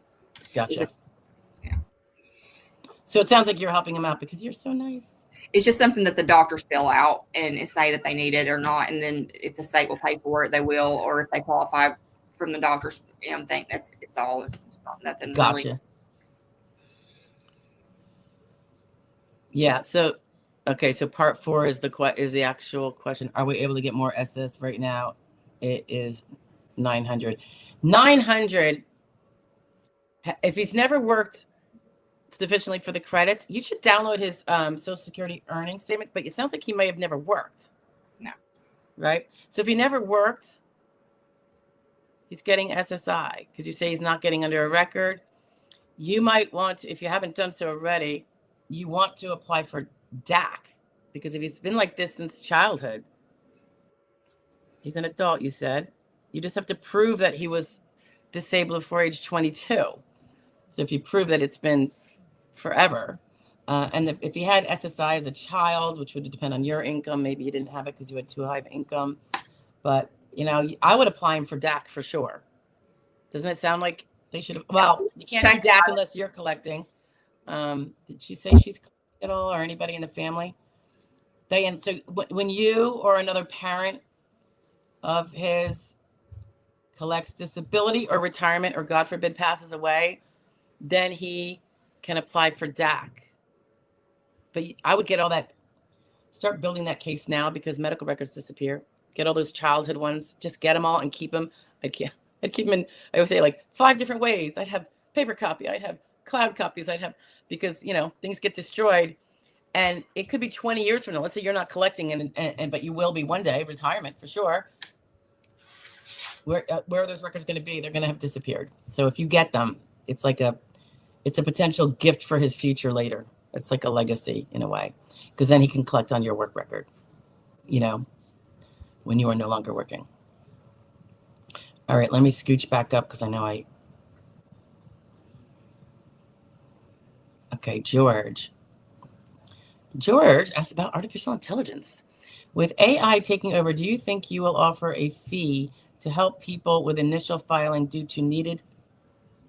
gotcha. Yeah. So it sounds like you're helping them out because you're so nice. It's just something that the doctors fill out and say that they need it or not, and then if the state will pay for it, they will, or if they qualify from the doctor's thing, it's all. It's not nothing. Gotcha. Really. Yeah. So, okay. So part 4 is the actual question. Are we able to get more SS right now? It is 900. 900. If he's never worked sufficiently for the credits, you should download his Social Security earnings statement. But it sounds like he may have never worked. No. Right. So if he never worked, he's getting SSI because you say he's not getting under a record. You might want to, if you haven't done so already, you want to apply for DAC because if he's been like this since childhood, he's an adult, you said. You just have to prove that he was disabled before age 22. So if you prove that it's been forever, and if he had SSI as a child, which would depend on your income, maybe you didn't have it because you had too high of income, but I would apply him for DAC for sure. Doesn't it sound like they should? Well, you can't do DAC unless you're collecting. Did she say she's collecting at all, or anybody in the family? Diane, so when you or another parent of his collects disability or retirement, or God forbid passes away, then he can apply for DAC. But I would get all that. Start building that case now because medical records disappear. Get all those childhood ones. Just get them all and keep them. I'd keep them in, I would say, like 5 different ways. I'd have paper copy. I'd have cloud copies. Because, things get destroyed. And it could be 20 years from now. Let's say you're not collecting, but you will be one day, retirement for sure. Where are those records going to be? They're going to have disappeared. So if you get them, it's a potential gift for his future later. It's like a legacy in a way. Because then he can collect on your work record. When you are no longer working. All right, let me scooch back up because I know Okay, George asked about artificial intelligence. With AI taking over, do you think you will offer a fee to help people with initial filing due to needed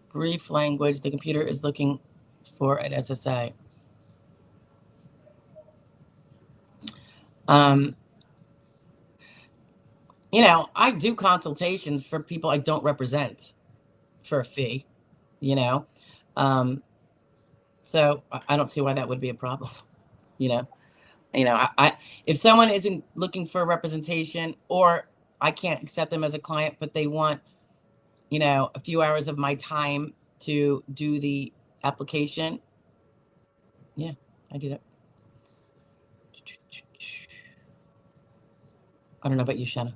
brief language the computer is looking for at SSA? I do consultations for people I don't represent for a fee, so I don't see why that would be a problem. If someone isn't looking for representation, or I can't accept them as a client, but they want, a few hours of my time to do the application. Yeah, I do that. I don't know about you, Shanna.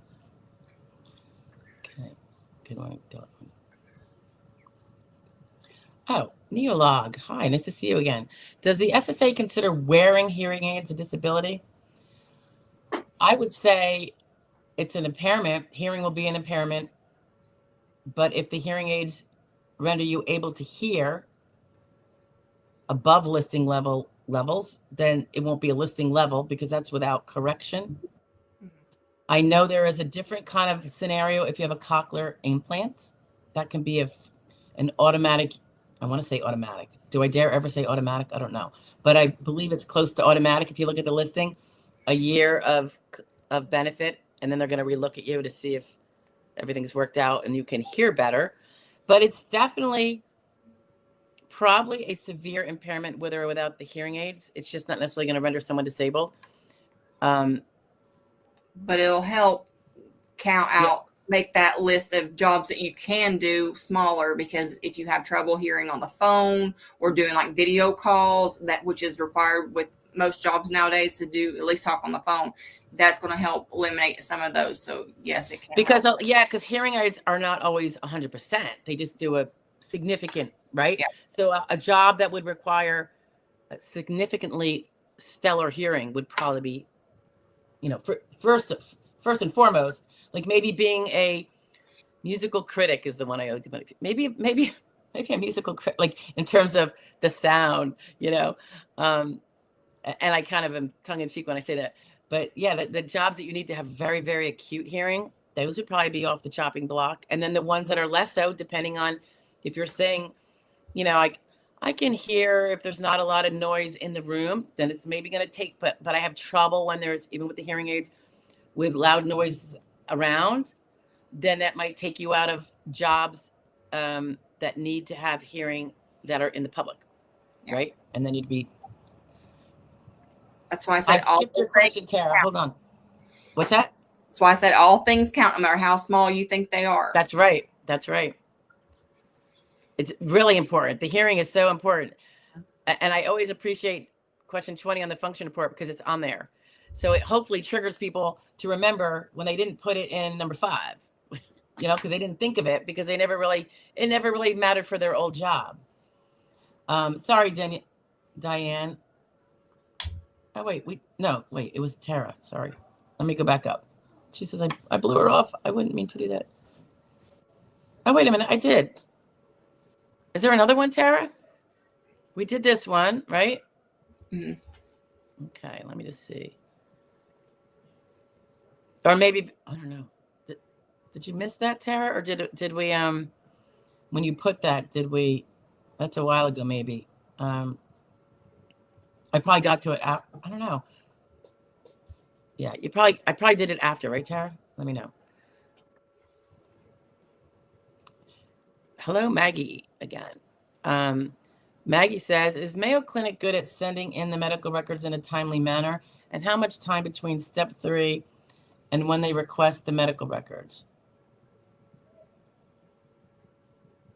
Okay. Good morning. Telephone. Oh, Neolog. Hi, nice to see you again. Does the SSA consider wearing hearing aids a disability? I would say it's an impairment. Hearing will be an impairment. But if the hearing aids render you able to hear above listing levels, then it won't be a listing level because that's without correction. I know there is a different kind of scenario if you have a cochlear implant. That can be an automatic. I want to say automatic. Do I dare ever say automatic? I don't know. But I believe it's close to automatic. If you look at the listing, a year of benefit, and then they're going to relook at you to see if everything's worked out and you can hear better. But it's definitely probably a severe impairment with or without the hearing aids. It's just not necessarily going to render someone disabled. But it'll help count out, make that list of jobs that you can do smaller, because if you have trouble hearing on the phone or doing like video calls, which is required with most jobs nowadays to do at least talk on the phone, that's going to help eliminate some of those. So yes, it can. Because hearing aids are not always 100%. They just do a significant, right? Yeah. So a job that would require a significantly stellar hearing would probably be, first and foremost, like maybe being a musical critic is the one I always do. Maybe a musical critic, like in terms of the sound, and I kind of am tongue in cheek when I say that. But yeah, the jobs that you need to have very, very acute hearing, those would probably be off the chopping block. And then the ones that are less so, depending on if you're saying, I can hear if there's not a lot of noise in the room, then it's maybe going to take, but I have trouble when there's, even with the hearing aids, with loud noise around, then that might take you out of jobs that need to have hearing that are in the public, right? And then you'd be. That's why I said I skipped your question, Tara. Count. Hold on. What's that? That's why I said all things count, no matter how small you think they are. That's right. That's right. It's really important. The hearing is so important. And I always appreciate question 20 on the function report because it's on there. So it hopefully triggers people to remember when they didn't put it in number 5, because they didn't think of it because it never really mattered for their old job. Sorry, Diane. Oh, wait, it was Tara. Sorry. Let me go back up. She says, I blew her off. I wouldn't mean to do that. Oh, wait a minute. I did. Is there another one, Tara? We did this one, right? Mm-hmm. Okay, let me just see. Or maybe, I don't know. Did you miss that, Tara? Or did we, when you put that, that's a while ago, maybe. I probably got to it. I don't know. Yeah, I probably did it after, right, Tara? Let me know. Hello, Maggie again. Maggie says, is Mayo Clinic good at sending in the medical records in a timely manner? And how much time between step 3 and when they request the medical records?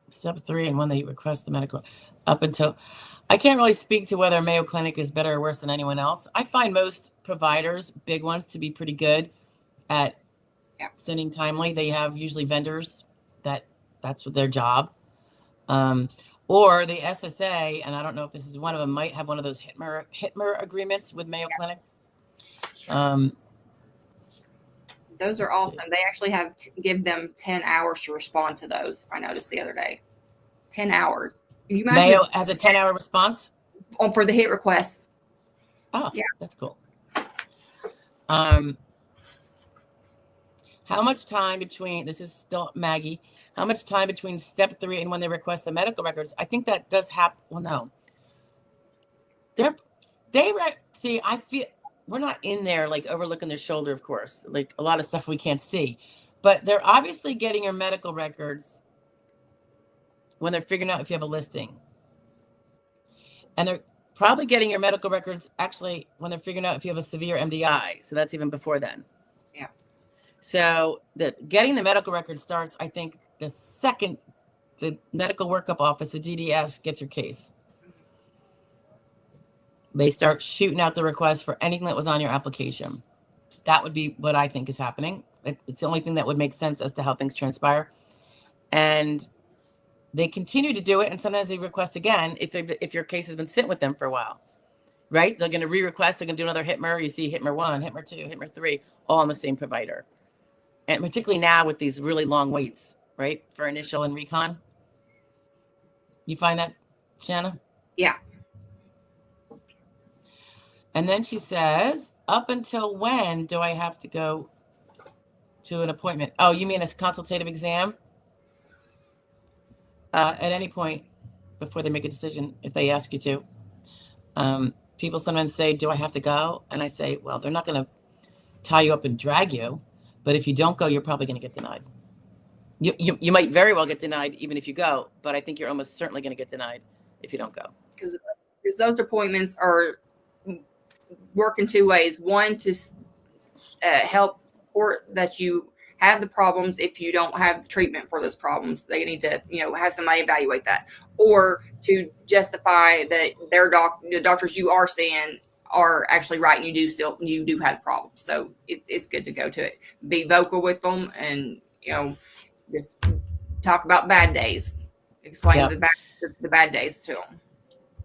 Step 3 and when they request the medical, up until, I can't really speak to whether Mayo Clinic is better or worse than anyone else. I find most providers, big ones, to be pretty good at sending timely. They have usually vendors that's their job. Or the SSA, and I don't know if this is one of them, might have one of those HITMR agreements with Mayo Clinic. Those are awesome. They actually have give them 10 hours to respond to those. I noticed the other day. 10 hours. Can you imagine? Mayo has a 10-hour response? For the hit requests. Oh, yeah. That's cool. How much time between, this is still Maggie, how much time between step 3 and when they request the medical records? I think that does happen. Well, no. See, I feel, we're not in there like overlooking their shoulder, of course, like a lot of stuff we can't see, but they're obviously getting your medical records when they're figuring out if you have a listing. And they're probably getting your medical records actually when they're figuring out if you have a severe MDI. So that's even before then. Yeah. So getting the medical record starts, I think, the second the medical workup office, the DDS, gets your case. They start shooting out the request for anything that was on your application. That would be what I think is happening. It's the only thing that would make sense as to how things transpire. And they continue to do it, and sometimes they request again if your case has been sitting with them for a while, right? They're going to re-request. They're going to do another HITMR. You see HITMR 1, HITMR 2, HITMR 3, all on the same provider. And particularly now with these really long waits, right, for initial and recon. You find that, Shanna? Yeah. And then she says, up until when do I have to go to an appointment? Oh, you mean a consultative exam? At any point before they make a decision, if they ask you to. People sometimes say, do I have to go? And I say, well, they're not going to tie you up and drag you. But if you don't go, you're probably going to get denied. You might very well get denied even if you go. But I think you're almost certainly going to get denied if you don't go. Because those appointments are work in two ways. One, to help support that you have the problems. If you don't have the treatment for those problems, they need to, have somebody evaluate that, or to justify that the doctors you are seeing are actually right, and you do have problems. So it's good to go to it. Be vocal with them, and just talk about bad days. Explain the bad days to them.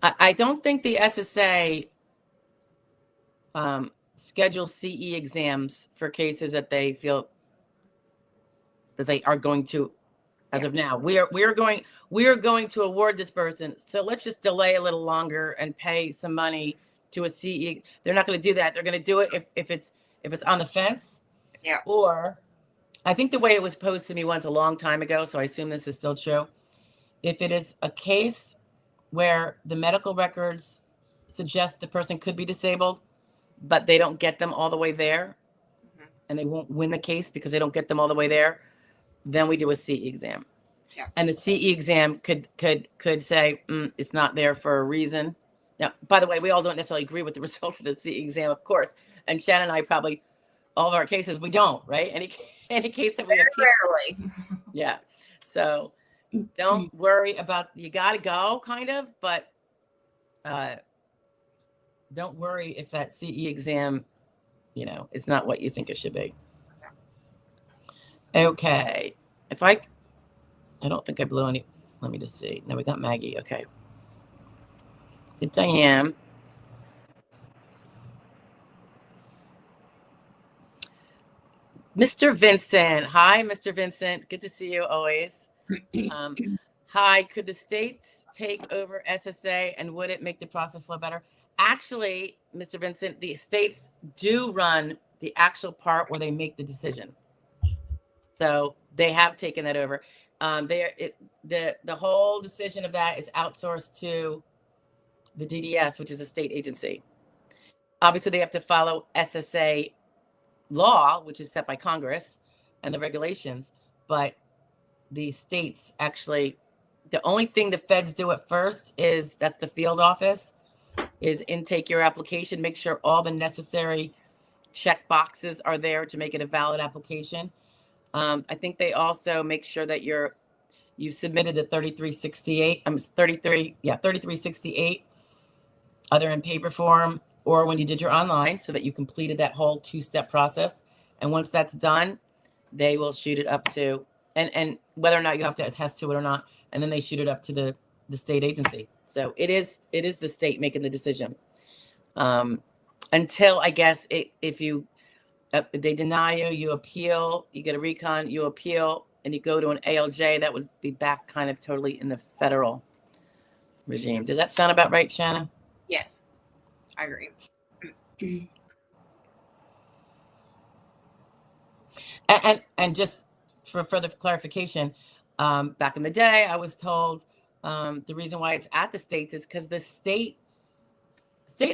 I don't think the SSA schedules CE exams for cases that they feel that they are going to, as of now. We are going to award this person. So let's just delay a little longer and pay some money to a CE. They're not going to do that. They're going to do it if it's on the fence. Yeah. Or I think the way it was posed to me once a long time ago, so I assume this is still true. If it is a case where the medical records suggest the person could be disabled, but they don't get them all the way there, and they won't win the case because they don't get them all the way there, then we do a CE exam. Yeah. And the CE exam could say it's not there for a reason. Now, by the way, we all don't necessarily agree with the results of the CE exam, of course. And Shannon and I probably, all of our cases, we don't, right? Any case that we very rarely. Yeah. So don't worry about, you got to go kind of, but don't worry if that CE exam, is not what you think it should be. Okay. I don't think I blew any. Let me just see. No, we got Maggie. Okay. Good, Diane. Mr. Vincent. Hi, Mr. Vincent. Good to see you always. Hi, could the states take over SSA, and would it make the process flow better? Actually, Mr. Vincent, the states do run the actual part where they make the decision. So they have taken that over. The whole decision of that is outsourced to the DDS, which is a state agency. Obviously, they have to follow SSA law, which is set by Congress, and the regulations. But the states actually, the only thing the feds do at first is that the field office is intake your application, make sure all the necessary check boxes are there to make it a valid application. I think they also make sure that you submitted the 3368. 3368, either in paper form or when you did your online, so that you completed that whole 2-step process. And once that's done, they will shoot it up to, and whether or not you have to attest to it or not, and then they shoot it up to the state agency. So it is the state making the decision. Until, I guess, if they deny you, you appeal, you get a recon, you appeal, and you go to an ALJ, that would be back kind of totally in the federal regime. Does that sound about right, Shanna? Yes, I agree. And just for further clarification, back in the day, I was told the reason why it's at the states is because the state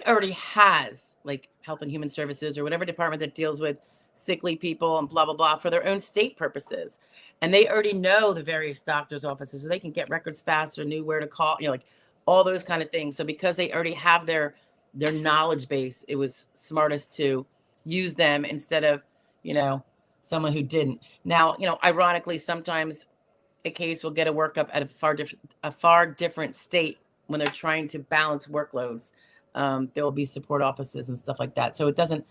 already has, like, Health and Human Services or whatever department that deals with sickly people and blah, blah, blah, for their own state purposes. And they already know the various doctor's offices, so they can get records faster, knew where to call, like all those kind of things. So because they already have their knowledge base, it was smartest to use them instead of, someone who didn't. Now, ironically, sometimes a case will get a workup at a far different state when they're trying to balance workloads. There will be support offices and stuff like that. So it doesn't,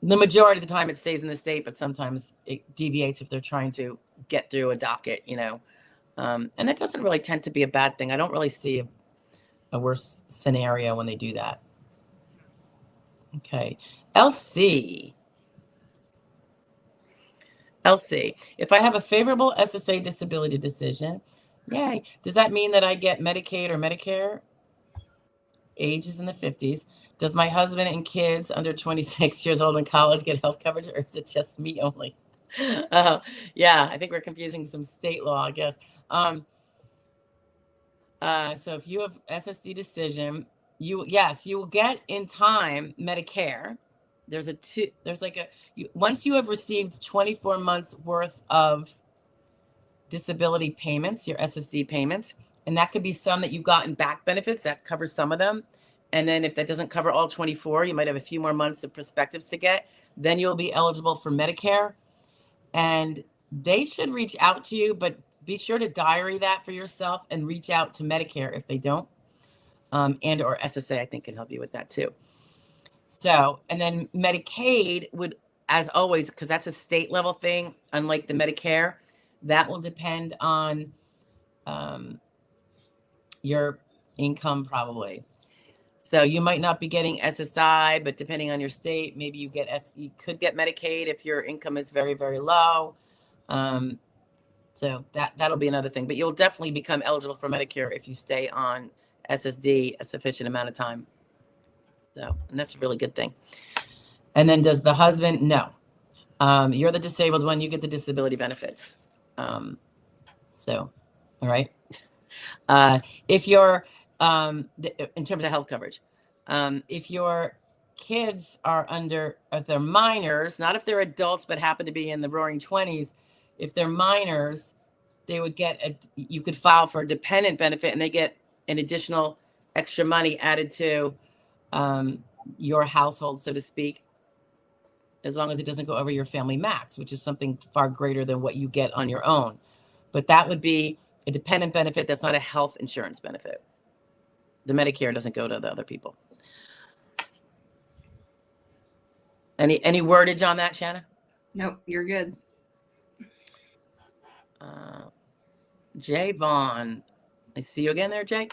The majority of the time it stays in the state, but sometimes it deviates if they're trying to get through a docket, and that doesn't really tend to be a bad thing. I don't really see a worse scenario when they do that. Okay. LC, if I have a favorable SSA disability decision, yay. Does that mean that I get Medicaid or Medicare? Age is in the 50s. Does my husband and kids under 26 years old in college get health coverage, or is it just me only? Yeah, I think we're confusing some state law, I guess. So if you have SSD decision, you will get in time Medicare. Once you have received 24 months worth of disability payments, your SSD payments, and that could be some that you got in back benefits that covers some of them. And then if that doesn't cover all 24, you might have a few more months of prospectives to get. Then you'll be eligible for Medicare. And they should reach out to you, but be sure to diary that for yourself and reach out to Medicare if they don't. And or SSA, I think, can help you with that too. So, and then Medicaid would, as always, because that's a state level thing, unlike the Medicare, that will depend on your income probably. So you might not be getting SSI, but depending on your state, maybe you could get Medicaid if your income is very, very low. So that'll be another thing, but you'll definitely become eligible for Medicare if you stay on SSD a sufficient amount of time. So, and that's a really good thing. And then does the husband? No. You're the disabled one, you get the disability benefits. So, all right. If you're, in terms of health coverage, if your kids are if they're minors, not if they're adults, but happen to be in the roaring 20s, if they're minors, they would you could file for a dependent benefit and they get an additional extra money added to your household, so to speak, as long as it doesn't go over your family max, which is something far greater than what you get on your own. But that would be a dependent benefit. That's not a health insurance benefit. The Medicare doesn't go to the other people. Any wordage on that, Shanna? Nope, you're good. Jay Vaughn. I see you again there, Jay.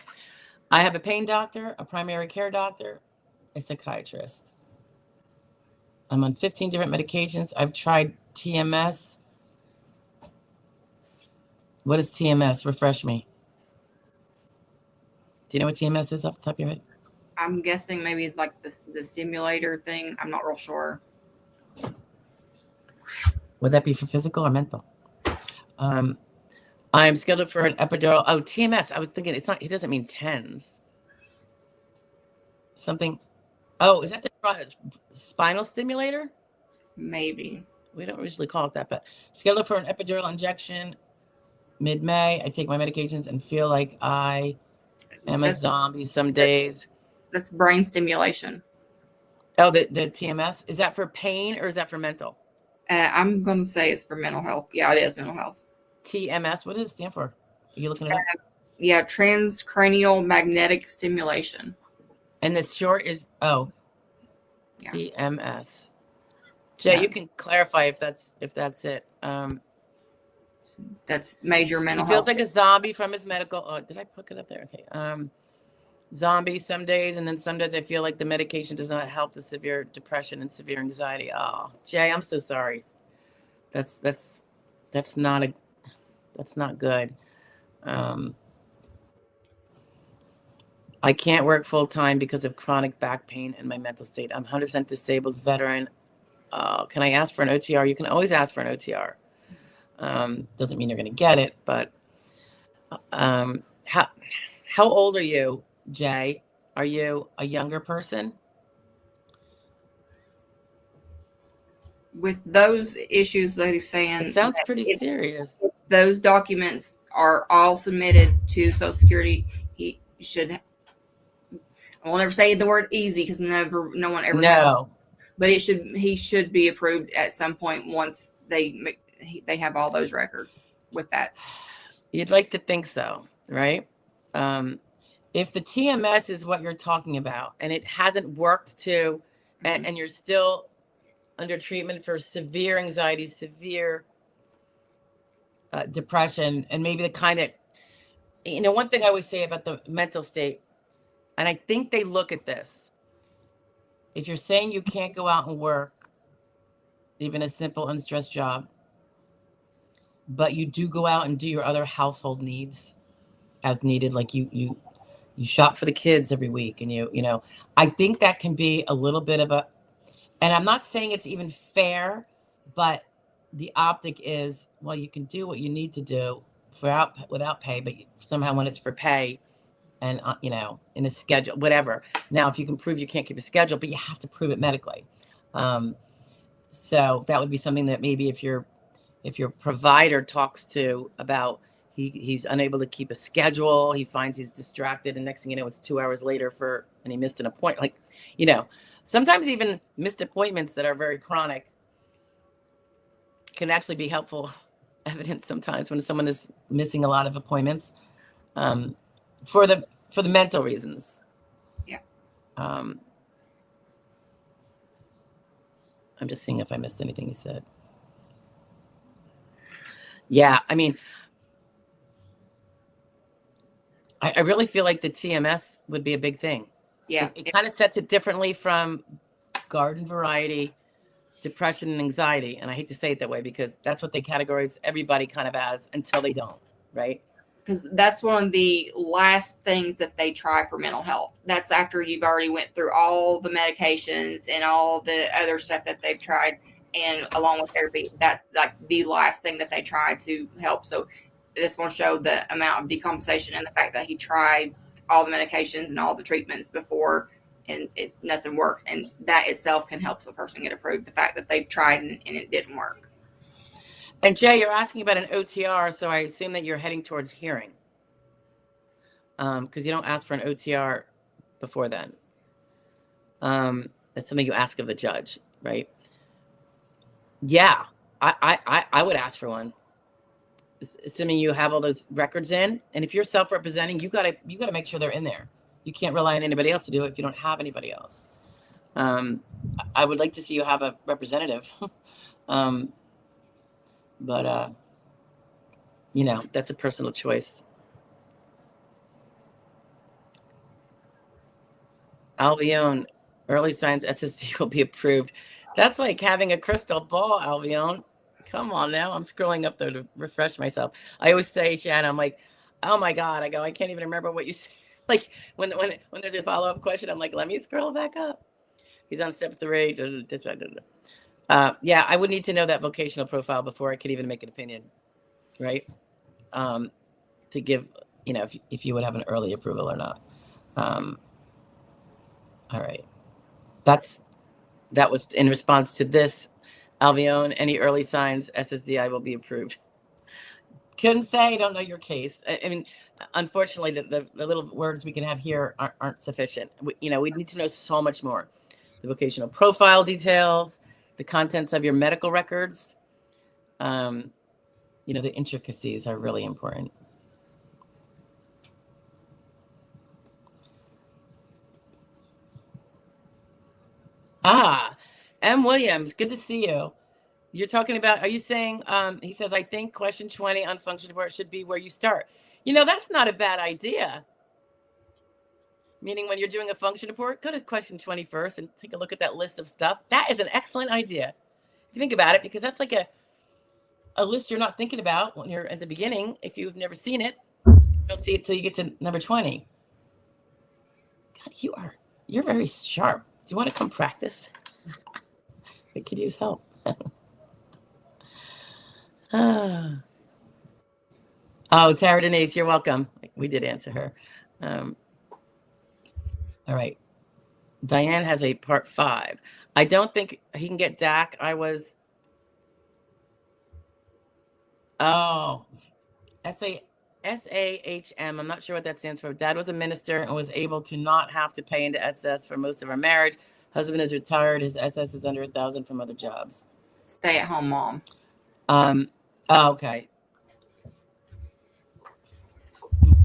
I have a pain doctor, a primary care doctor, a psychiatrist. I'm on 15 different medications. I've tried TMS. What is TMS? Refresh me. Do you know what TMS is off the top of your head? I'm guessing maybe like the stimulator thing. I'm not real sure. Would that be for physical or mental? I'm scheduled for an epidural. Oh, TMS. I was thinking it's not. It doesn't mean TENS. Something. Oh, is that the spinal stimulator? Maybe. We don't usually call it that, but scheduled for an epidural injection mid-May. I take my medications and feel like I am a zombie some days. That's brain stimulation. Oh, the TMS. Is that for pain or is that for mental? I'm going to say it's for mental health. Yeah, it is mental health. TMS. What does it stand for? Are you looking it up? Yeah, transcranial magnetic stimulation. And the short is TMS. Jay, you can clarify if that's it. That's major mental health. He feels like a zombie from his medical. Oh, did I put it up there? Okay. Zombie some days, and then some days I feel like the medication does not help the severe depression and severe anxiety. Oh, Jay, I'm so sorry. That's not good. I can't work full time because of chronic back pain and my mental state. I'm 100% disabled veteran. Can I ask for an OTR? You can always ask for an OTR. Doesn't mean you're going to get it, but how old are you, Jay? Are you a younger person? With those issues that he's saying, it sounds pretty serious. Those documents are all submitted to Social Security. He should. I won't ever say the word easy because no one ever knows. But he should be approved at some point once they have all those records with that. You'd like to think so, right? If the TMS is what you're talking about and it hasn't worked to, and you're still under treatment for severe anxiety, severe depression, and maybe the kind of, one thing I always say about the mental state, and I think they look at this. If you're saying you can't go out and work, even a simple unstressed job, but you do go out and do your other household needs as needed, like you shop for the kids every week, and I think that can be a little bit of a, and I'm not saying it's even fair, but the optic is, well, you can do what you need to do without pay, but somehow when it's for pay and, in a schedule, whatever. Now, if you can prove you can't keep a schedule, but you have to prove it medically. So that would be something that maybe if your provider talks to about, he's unable to keep a schedule, he finds he's distracted, and next thing you know, it's 2 hours later and he missed an appointment. Like, sometimes even missed appointments that are very chronic can actually be helpful evidence sometimes when someone is missing a lot of appointments for the mental reasons. Yeah. I'm just seeing if I missed anything he said. Yeah, I mean, I really feel like the TMS would be a big thing. Yeah. It kind of sets it differently from garden variety depression and anxiety. And I hate to say it that way because that's what they categorize everybody kind of as until they don't, right? Because that's one of the last things that they try for mental health. That's after you've already went through all the medications and all the other stuff that they've tried, and along with therapy, that's like the last thing that they try to help. So this one showed the amount of decompensation and the fact that he tried all the medications and all the treatments before, and nothing worked. And that itself can help the person get approved. The fact that they've tried and it didn't work. And Jay, you're asking about an OTR, so I assume that you're heading towards hearing, because you don't ask for an OTR before then. That's something you ask of the judge, right? Yeah, I would ask for one, assuming you have all those records in. And if you're self-representing, you gotta make sure they're in there. You can't rely on anybody else to do it if you don't have anybody else. I would like to see you have a representative. But that's a personal choice. Albion, early signs SSD will be approved. That's like having a crystal ball, Albion. Come on now. I'm scrolling up there to refresh myself. I always say, Shanna, I'm like, oh my God. I go, I can't even remember what you said. Like when there's a follow-up question, I'm like, let me scroll back up. He's on step 3. Yeah, I would need to know that vocational profile before I could even make an opinion, right? To give, if you would have an early approval or not. All right. That was in response to this. Albion, any early signs, SSDI will be approved. Couldn't say, don't know your case. I mean, unfortunately, the little words we can have here aren't sufficient. We need to know so much more. The vocational profile details, the contents of your medical records. The intricacies are really important. M. Williams, good to see you. You're talking about, are you saying, he says, I think question 20 on function report should be where you start. That's not a bad idea. Meaning when you're doing a function report, go to question 20 first and take a look at that list of stuff. That is an excellent idea. If you think about it, because that's like a list you're not thinking about when you're at the beginning. If you've never seen it, you don't see it till you get to number 20. God, you're very sharp. Do you want to come practice? We could use help. Oh, Tara Denise, you're welcome. We did answer her. All right. Diane has a part 5. I don't think he can get DAC. SAHM. I'm not sure what that stands for. Dad was a minister and was able to not have to pay into SS for most of our marriage. Husband is retired. His SS is under 1,000 from other jobs. Stay-at-home mom. Okay.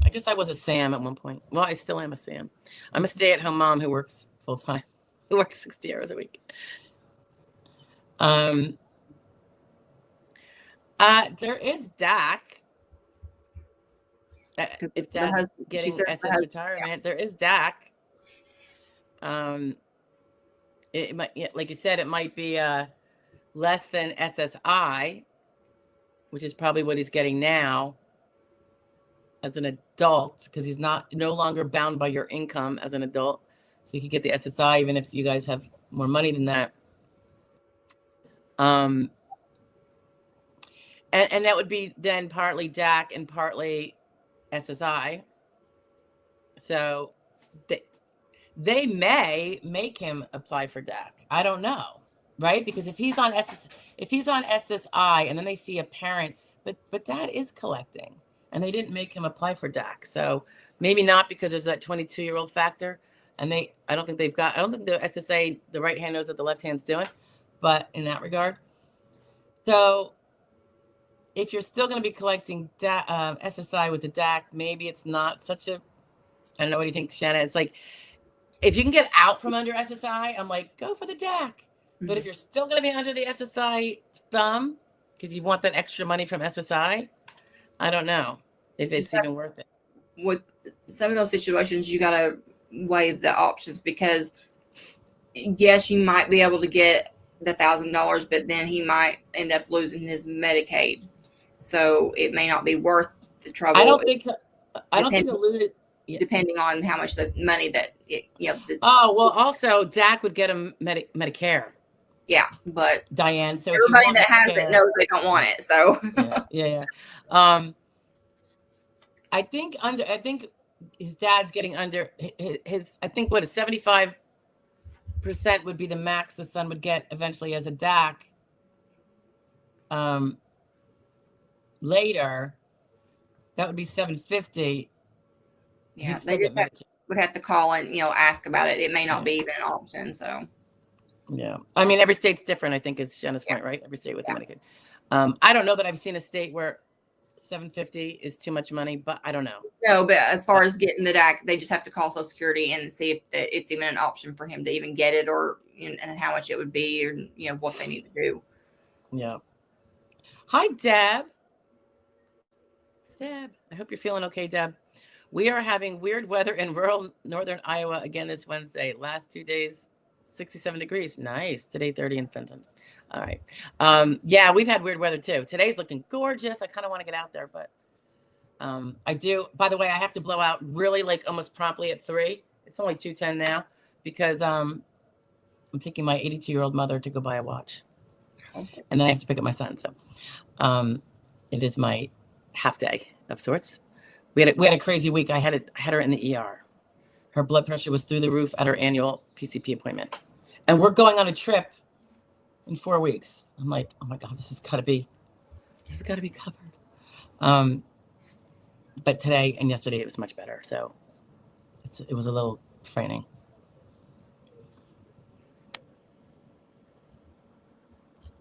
I guess I was a Sam at one point. Well, I still am a Sam. I'm a stay-at-home mom who works full-time, who works 60 hours a week. There is DAC. If Dad's getting SS retirement, there is DAC. It might, like you said, it might be less than SSI, which is probably what he's getting now as an adult, because he's no longer bound by your income as an adult. So you could get the SSI even if you guys have more money than that. And that would be then partly DAC and partly SSI. So they may make him apply for DAC. I don't know, right? Because if he's on SSI and then they see a parent, but Dad is collecting, and they didn't make him apply for DAC. So maybe not, because there's that 22-year-old factor, and I don't think the SSA, the right hand knows what the left hand's doing, but in that regard. So if you're still going to be collecting SSI with the DAC, maybe it's not such a, I don't know, what do you think, Shanna? It's like, if you can get out from under SSI, I'm like, go for the DAC. Mm-hmm. But if you're still going to be under the SSI thumb, because you want that extra money from SSI, I don't know if it's even worth it. With some of those situations, you got to weigh the options, because yes, you might be able to get the $1,000, but then he might end up losing his Medicaid. So it may not be worth the trouble. I don't think alluded. Yeah. Depending on how much the money that also DAC would get him Medicare. Yeah, but Diane, so everybody that has it knows they don't want it. So yeah. I think his dad's getting under his. I think what, 75% would be the max the son would get eventually as a DAC. Later, that would be $750. Yeah, they just would have to call and ask about it. It may not be even an option. So yeah, I mean, every state's different, I think, is Shanna's point, right? Every state with the Medicaid. I don't know that I've seen a state where $750 is too much money, but I don't know. No, but as far as getting the DAC, they just have to call Social Security and see if it's even an option for him to even get it, or and how much it would be, or what they need to do. Yeah. Hi, Deb. I hope you're feeling okay, Deb. We are having weird weather in rural northern Iowa again this Wednesday. Last 2 days, 67 degrees. Nice. Today, 30 in Fenton. All right. Yeah, we've had weird weather too. Today's looking gorgeous. I kind of want to get out there, but I do. By the way, I have to blow out really almost promptly at 3. It's only 2:10 now, because I'm taking my 82-year-old mother to go buy a watch. Okay. And then I have to pick up my son. So it is my half day of sorts. We had a crazy week. I had her in the ER. Her blood pressure was through the roof at her annual PCP appointment. And we're going on a trip in 4 weeks. I'm like, oh my God, this has got to be covered. But today and yesterday it was much better. So it was a little frightening.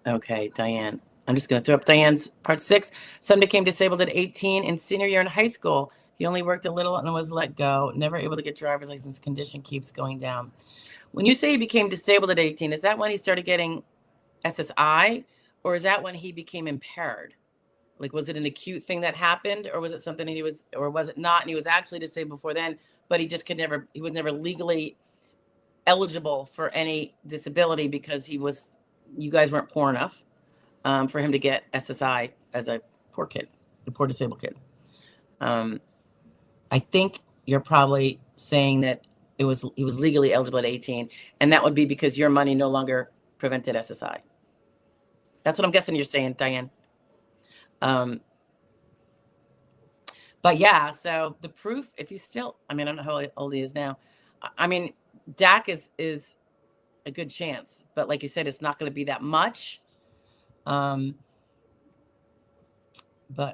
Okay, Diane. I'm just going to throw up Diane's part 6. Son became disabled at 18 in senior year in high school. He only worked a little and was let go. Never able to get driver's license. Condition keeps going down. When you say he became disabled at 18, is that when he started getting SSI, or is that when he became impaired? Like, was it an acute thing that happened, or was it something or was it not? And he was actually disabled before then, but he was never legally eligible for any disability because you guys weren't poor enough for him to get SSI as a poor disabled kid. I think you're probably saying that he was legally eligible at 18, and that would be because your money no longer prevented SSI. That's what I'm guessing you're saying, Diane. But yeah, so the proof, if he's still, I don't know how old he is now. DAC is a good chance, but like you said, it's not going to be that much. And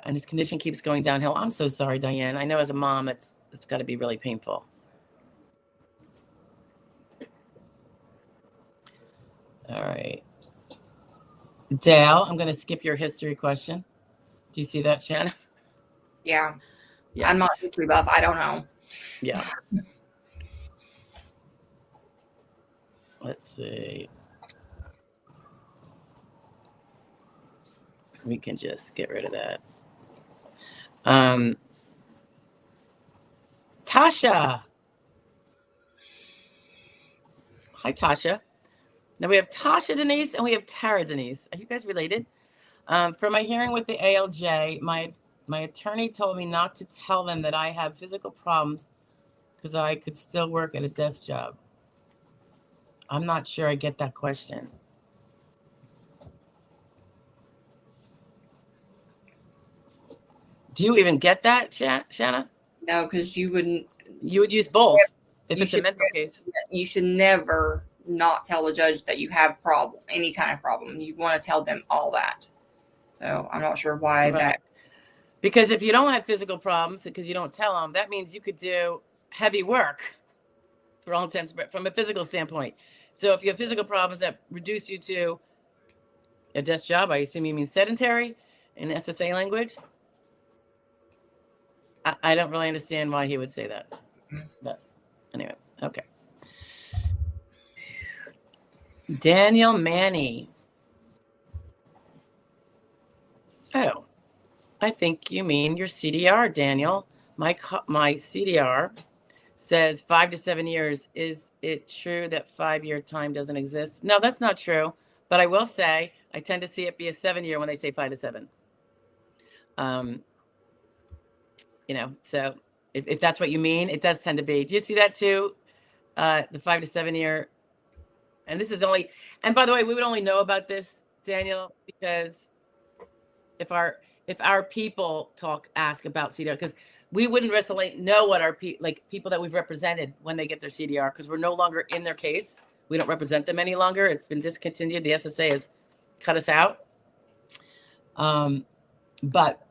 his condition keeps going downhill. I'm so sorry, Diane. I know as a mom, it's got to be really painful. All right. Dale, I'm going to skip your history question. Do you see that, Shanna? Yeah. I'm not history buff. I don't know. Yeah. Let's see. We can just get rid of that. Tasha. Hi, Tasha. Now we have Tasha Denise and we have Tara Denise. Are you guys related? For my hearing with the ALJ, my attorney told me not to tell them that I have physical problems because I could still work at a desk job. I'm not sure I get that question. Do you even get that, Shanna? No, because you wouldn't. You would use both if it's a mental case. You should never not tell the judge that you have any kind of problem. You want to tell them all that. So I'm not sure why that. Because if you don't have physical problems, because you don't tell them, that means you could do heavy work for all intents, but from a physical standpoint. So if you have physical problems that reduce you to a desk job, I assume you mean sedentary in SSA language. I don't really understand why he would say that. But anyway, okay. Daniel Manny. Oh, I think you mean your CDR, Daniel. My CDR says 5 to 7 years. Is it true that 5-year time doesn't exist? No, that's not true. But I will say I tend to see it be a 7-year when they say 5 to 7. So if that's what you mean, it does tend to be. Do you see that too? The 5 to 7 year. And this is only, and by the way, we would only know about this, Daniel, because if our people ask about CDR, because we wouldn't necessarily know what our people that we've represented when they get their CDR, because we're no longer in their case. We don't represent them any longer. It's been discontinued. The SSA has cut us out. But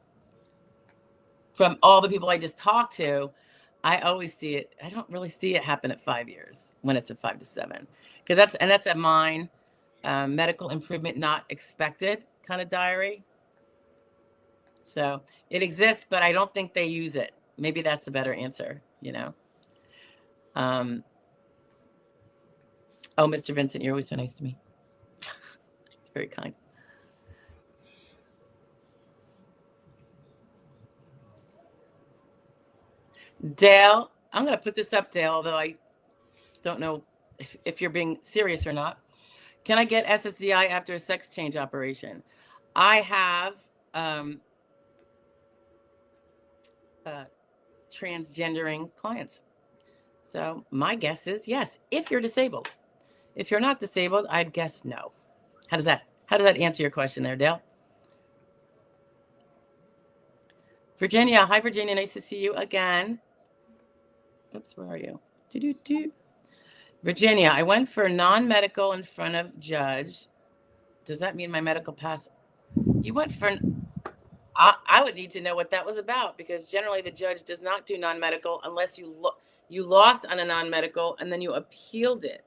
from all the people I just talked to, I always see it. I don't really see it happen at 5 years when it's a 5 to 7, because that's a MINE, medical improvement not expected kind of diary. So it exists, but I don't think they use it. Maybe that's a better answer, Oh, Mr. Vincent, you're always so nice to me. It's very kind. Dale, I'm going to put this up, Dale, although I don't know if you're being serious or not. Can I get SSDI after a sex change operation? I have transgendering clients. So my guess is yes, if you're disabled. If you're not disabled, I'd guess no. How does that answer your question there, Dale? Virginia, hi Virginia, nice to see you again. Oops, where are you? Virginia, I went for non-medical in front of judge. Does that mean my medical pass? You went for, I would need to know what that was about, because generally the judge does not do non-medical unless you lost on a non-medical and then you appealed it.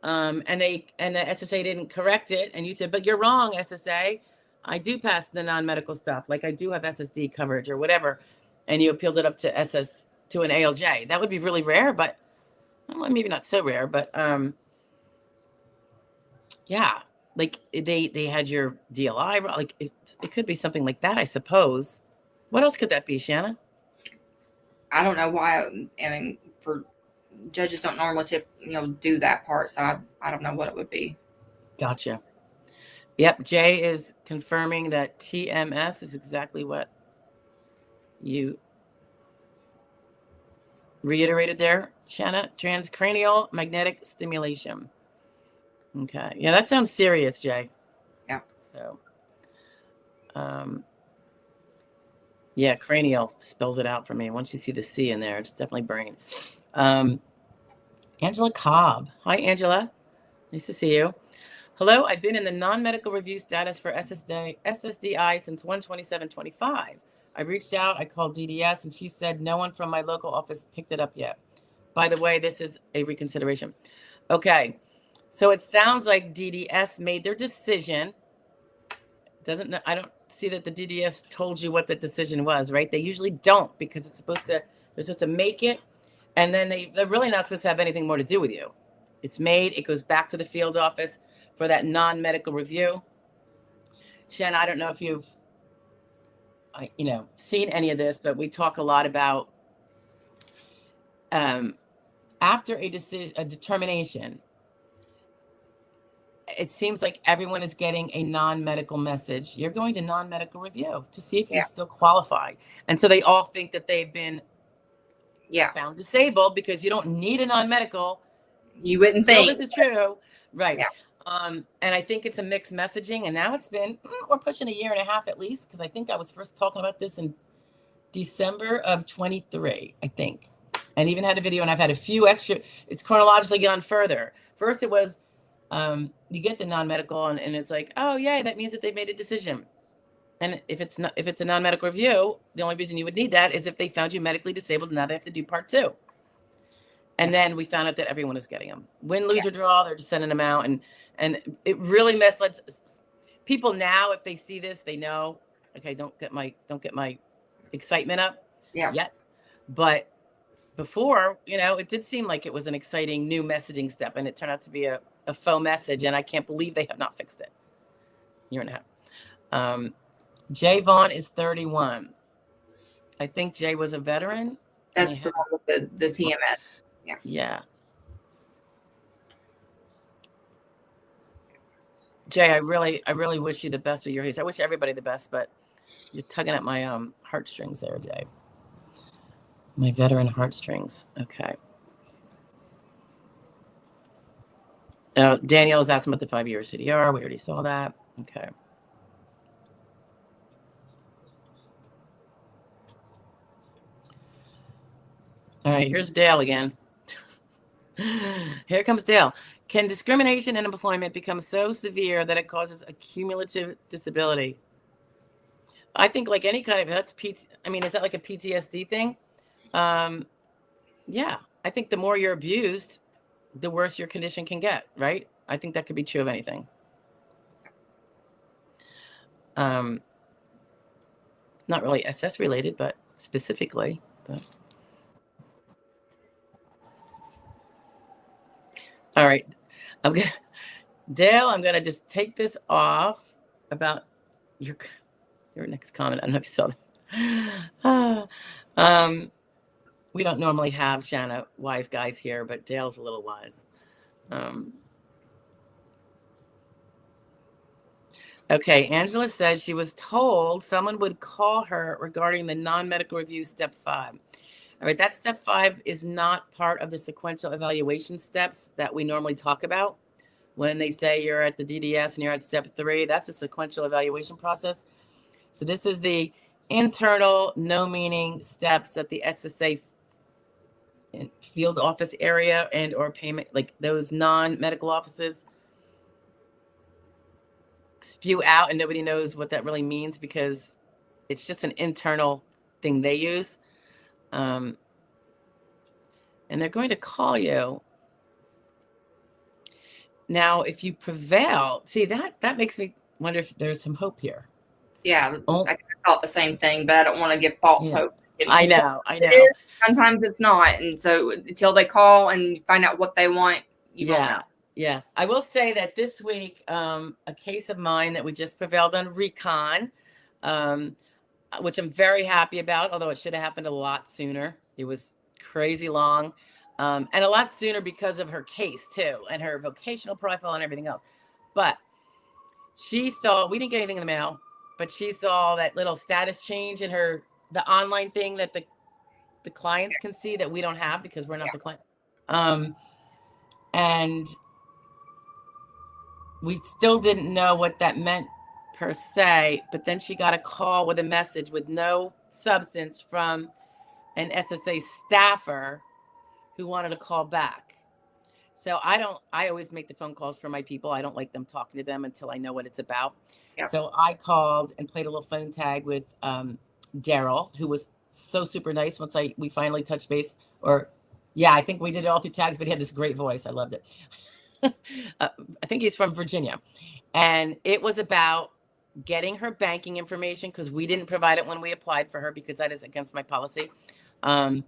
And the SSA didn't correct it. And you said, but you're wrong, SSA. I do pass the non-medical stuff. Like I do have SSD coverage or whatever. And you appealed it up to an ALJ. That would be really rare, but well, maybe not so rare, but yeah, like they had your DLI, like it could be something like that, I suppose. What else could that be, Shanna? I don't know why. I mean, for judges don't normally do that part, so I don't know what it would be. Gotcha. Yep, Jay is confirming that TMS is exactly what you reiterated there, Shanna. Transcranial magnetic stimulation. Okay. Yeah, that sounds serious, Jay. Yeah. So, yeah, cranial spells it out for me. Once you see the C in there, it's definitely brain. Angela Cobb. Hi, Angela. Nice to see you. Hello, I've been in the non-medical review status for SSDI since 1/27/25. I reached out, I called DDS, and she said no one from my local office picked it up yet. By the way, this is a reconsideration. Okay, so it sounds like DDS made their decision. I don't see that the DDS told you what the decision was, right? They usually don't, because they're supposed to make it, and then they're really not supposed to have anything more to do with you. It's made, it goes back to the field office for that non-medical review. Shanna, I don't know if you've, seen any of this, but we talk a lot about after a determination, it seems like everyone is getting a non-medical message. You're going to non-medical review to see if you still qualify. And so they all think that they've been found disabled because you don't need a non-medical. You wouldn't think this is true. Right. Yeah. And I think it's a mixed messaging. And now it's been, we're pushing a year and a half at least, because I think I was first talking about this in December of 23, I think. And even had a video, and I've had a few extra, it's chronologically gone further. First it was, you get the non-medical and it's like, oh yeah, that means that they've made a decision. And if it's a non-medical review, the only reason you would need that is if they found you medically disabled, and now they have to do part 2. And then we found out that everyone is getting them. Win, lose, or draw, they're just sending them out. And it really misled people. Now, if they see this, they know, okay, don't get my excitement up yet. But before, it did seem like it was an exciting new messaging step, and it turned out to be a faux message, and I can't believe they have not fixed it. Year and a half. Jay Vaughn is 31. I think Jay was a veteran. That's the TMS. Yeah. Jay, I really wish you the best with your case. I wish everybody the best, but you're tugging at my heartstrings there, Jay. My veteran heartstrings. Okay. Danielle is asking about the 5-year CDR. We already saw that. Okay. All right, here's Dale again. Here comes Dale. Can discrimination in employment become so severe that it causes a cumulative disability? I think like any kind of, is that like a PTSD thing? Yeah, I think the more you're abused, the worse your condition can get, right? I think that could be true of anything. Not really SS related, but specifically. All right, Dale, I'm gonna just take this off about your next comment. I don't know if you saw that. We don't normally have, Shanna, wise guys here, but Dale's a little wise. Okay, Angela says she was told someone would call her regarding the non-medical review step 5. All right, that step 5 is not part of the sequential evaluation steps that we normally talk about. When they say you're at the DDS and you're at step 3, that's a sequential evaluation process. So this is the internal, no meaning steps that the SSA field office area and or payment, like those non-medical offices, spew out, and nobody knows what that really means because it's just an internal thing they use. And they're going to call you. Now, if you prevail, see, that makes me wonder if there's some hope here. Yeah, I thought the same thing, but I don't want to give false hope. I know. Sometimes it's not. And so until they call and find out what they want, you don't know. Yeah. I will say that this week, a case of mine that we just prevailed on, Recon, which I'm very happy about, although it should have happened a lot sooner. It was crazy long, and a lot sooner because of her case too, and her vocational profile and everything else. But she saw, we didn't get anything in the mail, but she saw that little status change in the online thing that the clients can see that we don't have because we're not the client. And we still didn't know what that meant per se, but then she got a call with a message with no substance from an SSA staffer who wanted to call back. So I always make the phone calls for my people. I don't like them talking to them until I know what it's about. Yep. So I called and played a little phone tag with Daryl, who was so super nice once we finally touched base. I think we did it all through tags, but he had this great voice. I loved it. I think he's from Virginia. And it was about getting her banking information because we didn't provide it when we applied for her because that is against my policy. And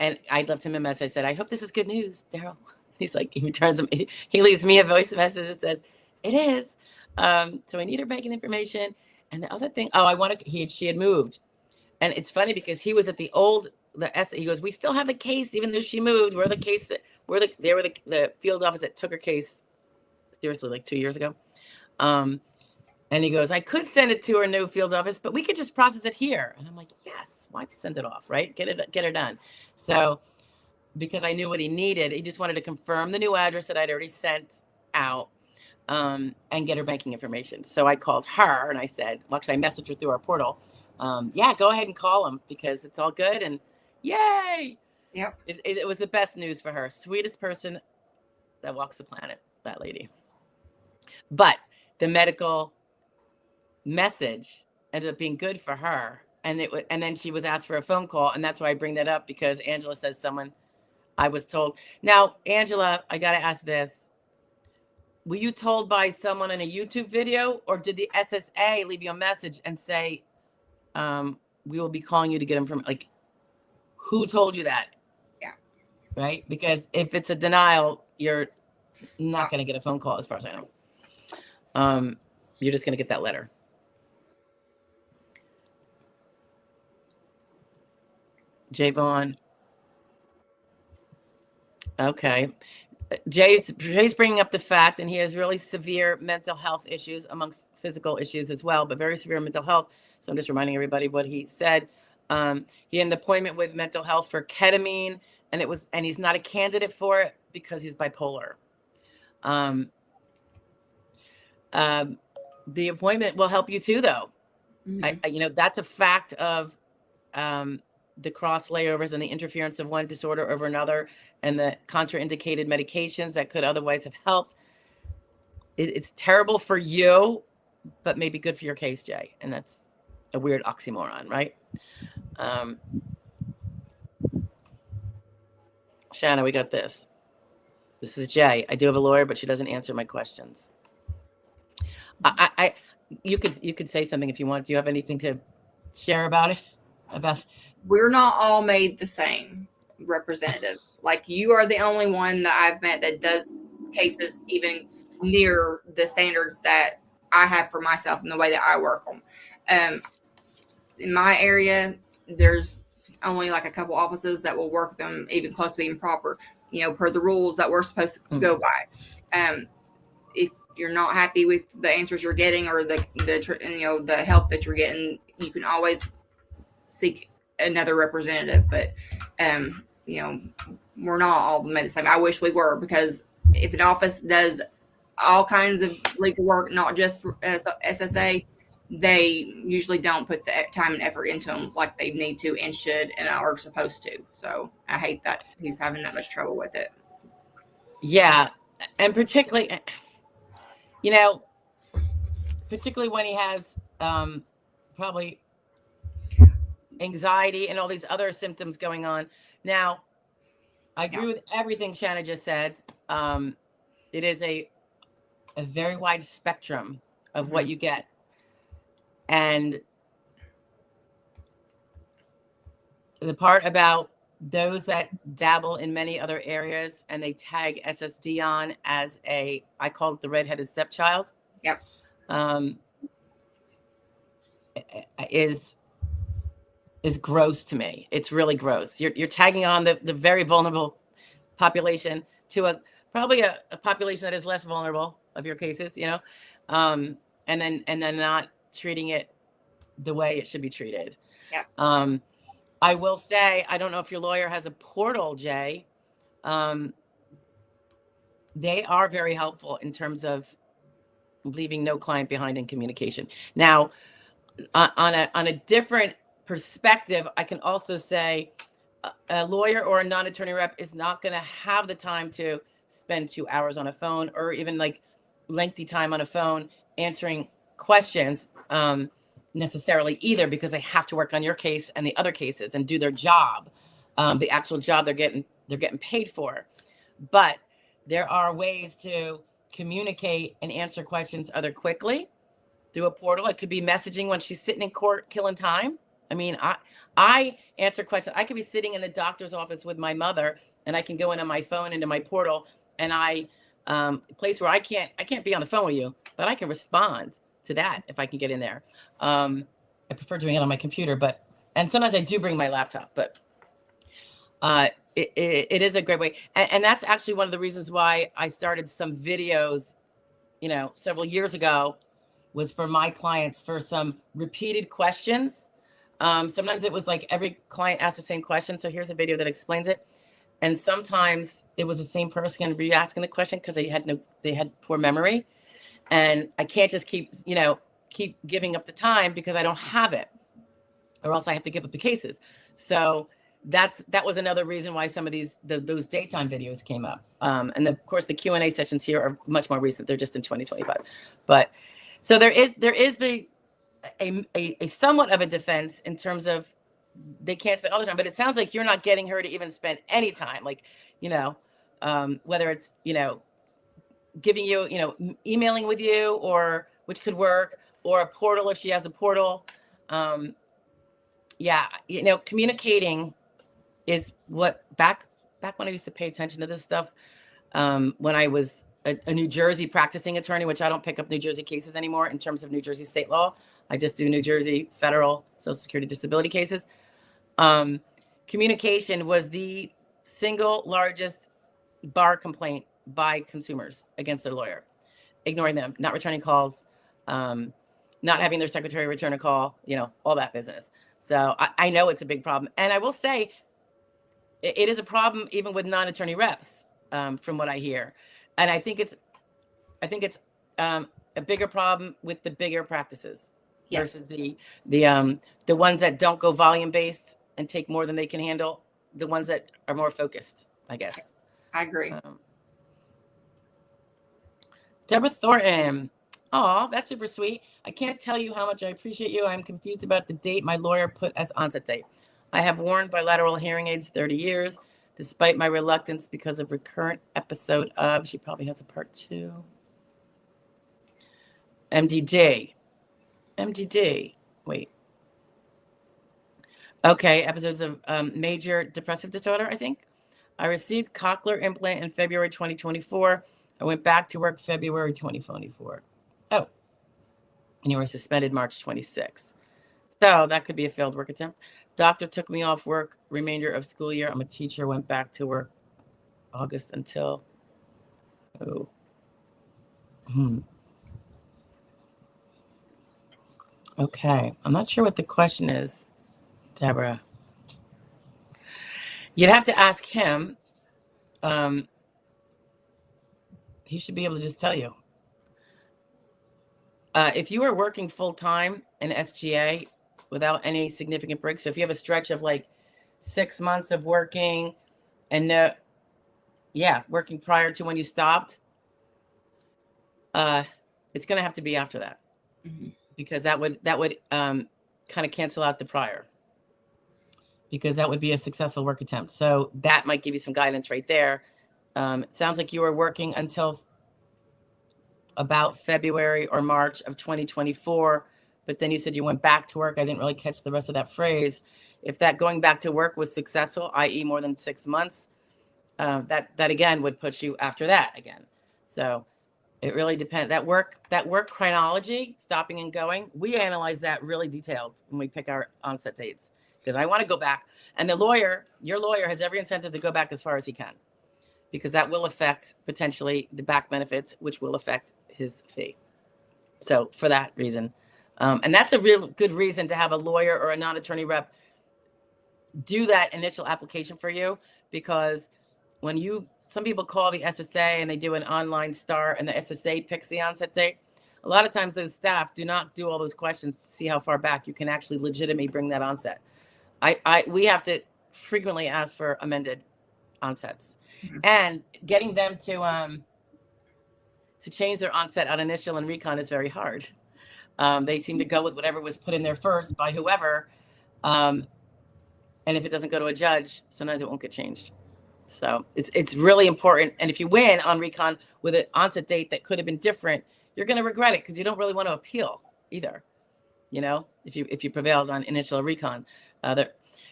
I left him a message. I said, I hope this is good news, Daryl. He's like, he returns him. He leaves me a voice message that says, it is. So I need her banking information. And the other thing, she had moved. And it's funny because he was at he goes, we still have the case, even though she moved. We're the field office that took her case seriously like 2 years ago. And he goes, I could send it to her new field office, but we could just process it here. And I'm like, yes, why send it off, right? Get her done. So because I knew what he needed, he just wanted to confirm the new address that I'd already sent out, and get her banking information. So I called her and I said, well, actually I messaged her through our portal. Yeah, go ahead and call him because it's all good. And yay. Yep. It was the best news for her. Sweetest person that walks the planet, that lady. But the medical message ended up being good for her. And then she was asked for a phone call. And that's why I bring that up, because Angela says I was told. Now, Angela, I got to ask this. Were you told by someone in a YouTube video, or did the SSA leave you a message and say, we will be calling you to get information? Like, who told you that? Yeah. Right? Because if it's a denial, you're not going to get a phone call, as far as I know. You're just going to get that letter. Javon. Okay. Jay's bringing up the fact, and he has really severe mental health issues amongst physical issues as well, but very severe mental health. So I'm just reminding everybody what he said. He had an appointment with mental health for ketamine, and he's not a candidate for it because he's bipolar. The appointment will help you too, though. Mm-hmm. That's a fact of the cross layovers and the interference of one disorder over another, and the contraindicated medications that could otherwise have helped. It's terrible for you, but maybe good for your case, Jay. And that's a weird oxymoron, right? Shanna, we got this. This is Jay. I do have a lawyer, but she doesn't answer my questions. You could say something if you want. Do you have anything to share about it? We're not all made the same, Representative. Like, you are the only one that I've met that does cases even near the standards that I have for myself and the way that I work them. In my area, there's only like a couple offices that will work them even close to being proper, per the rules that we're supposed to go by. If you're not happy with the answers you're getting or the help that you're getting, you can always seek another representative. But we're not all made the same. I wish we were, because if an office does all kinds of legal work, not just SSA, they usually don't put the time and effort into them like they need to and should and are supposed to. So I hate that he's having that much trouble with it. Yeah. And particularly when he has probably anxiety and all these other symptoms going on. Now, I agree with everything Shanna just said. It is a very wide spectrum of what you get. And the part about those that dabble in many other areas and they tag SSD on as I call it the redheaded stepchild. Yep. Is gross to me. It's really gross. You're tagging on the very vulnerable population to probably a population that is less vulnerable of your cases, and then not treating it the way it should be treated. Yeah. I will say, I don't know if your lawyer has a portal, Jay. They are very helpful in terms of leaving no client behind in communication. Now, on a different perspective, I can also say a lawyer or a non-attorney rep is not going to have the time to spend 2 hours on a phone, or even like lengthy time on a phone answering questions necessarily either, because they have to work on your case and the other cases and do their job, the actual job they're getting paid for. But there are ways to communicate and answer questions other quickly through a portal. It could be messaging when she's sitting in court killing time. I mean, I answer questions. I could be sitting in the doctor's office with my mother, and I can go into my phone, into my portal, and place where I can't be on the phone with you, but I can respond to that if I can get in there. I prefer doing it on my computer, and sometimes I do bring my laptop, but it is a great way. And that's actually one of the reasons why I started some videos, several years ago, was for my clients for some repeated questions. Sometimes it was like every client asked the same question. So here's a video that explains it. And sometimes it was the same person re-asking the question because they had poor memory. And I can't just keep giving up the time because I don't have it, or else I have to give up the cases. So that was another reason why some of those daytime videos came up. And of course the Q&A sessions here are much more recent. They're just in 2025. But so there is a somewhat of a defense in terms of they can't spend all the time, but it sounds like you're not getting her to even spend any time, like, whether it's, giving you, emailing with you, or which could work, or a portal if she has a portal. Communicating is what back when I used to pay attention to this stuff, when I was a New Jersey practicing attorney, which I don't pick up New Jersey cases anymore in terms of New Jersey state law. I just do New Jersey federal Social Security disability cases. Communication was the single largest bar complaint by consumers against their lawyer. Ignoring them, not returning calls, not having their secretary return a call, all that business. So I know it's a big problem. And I will say it is a problem even with non-attorney reps, from what I hear. And I think it's a bigger problem with the bigger practices versus the ones that don't go volume based and take more than they can handle. The ones that are more focused, I guess. I agree. Deborah Thornton. Oh, that's super sweet. I can't tell you how much I appreciate you. I'm confused about the date my lawyer put as onset date. I have worn bilateral hearing aids 30 years, despite my reluctance because of recurrent episode of, she probably has a part 2. MDD. Wait. Okay, episodes of major depressive disorder, I think. I received cochlear implant in February 2024. I went back to work February 2024. Oh, and you were suspended March 26. So that could be a failed work attempt. Doctor took me off work remainder of school year. I'm a teacher, went back to work August until, Okay, I'm not sure what the question is, Deborah. You'd have to ask him. He should be able to just tell you. If you are working full-time in SGA without any significant breaks, so if you have a stretch of like 6 months of working and working prior to when you stopped, it's going to have to be after that. Mm-hmm. Because that would kind of cancel out the prior, because that would be a successful work attempt. So that might give you some guidance right there. It sounds like you were working until about February or March of 2024, but then you said you went back to work. I didn't really catch the rest of that phrase. If that going back to work was successful, i.e. more than 6 months, that again would put you after that again. So it really depends. That work chronology, stopping and going, we analyze that really detailed when we pick our onset dates, because I want to go back. And your lawyer has every incentive to go back as far as he can, because that will affect potentially the back benefits, which will affect his fee. So for that reason, and that's a real good reason to have a lawyer or a non-attorney rep do that initial application for you, because when some people call the SSA and they do an online start and the SSA picks the onset date, a lot of times those staff do not do all those questions to see how far back you can actually legitimately bring that onset. We have to frequently ask for amended onsets, mm-hmm. and getting them to change their onset on initial and recon is very hard. They seem to go with whatever was put in there first by whoever. And if it doesn't go to a judge, sometimes it won't get changed. So it's really important. And if you win on recon with an onset date that could have been different, you're going to regret it, because you don't really want to appeal either. If you prevailed on initial recon,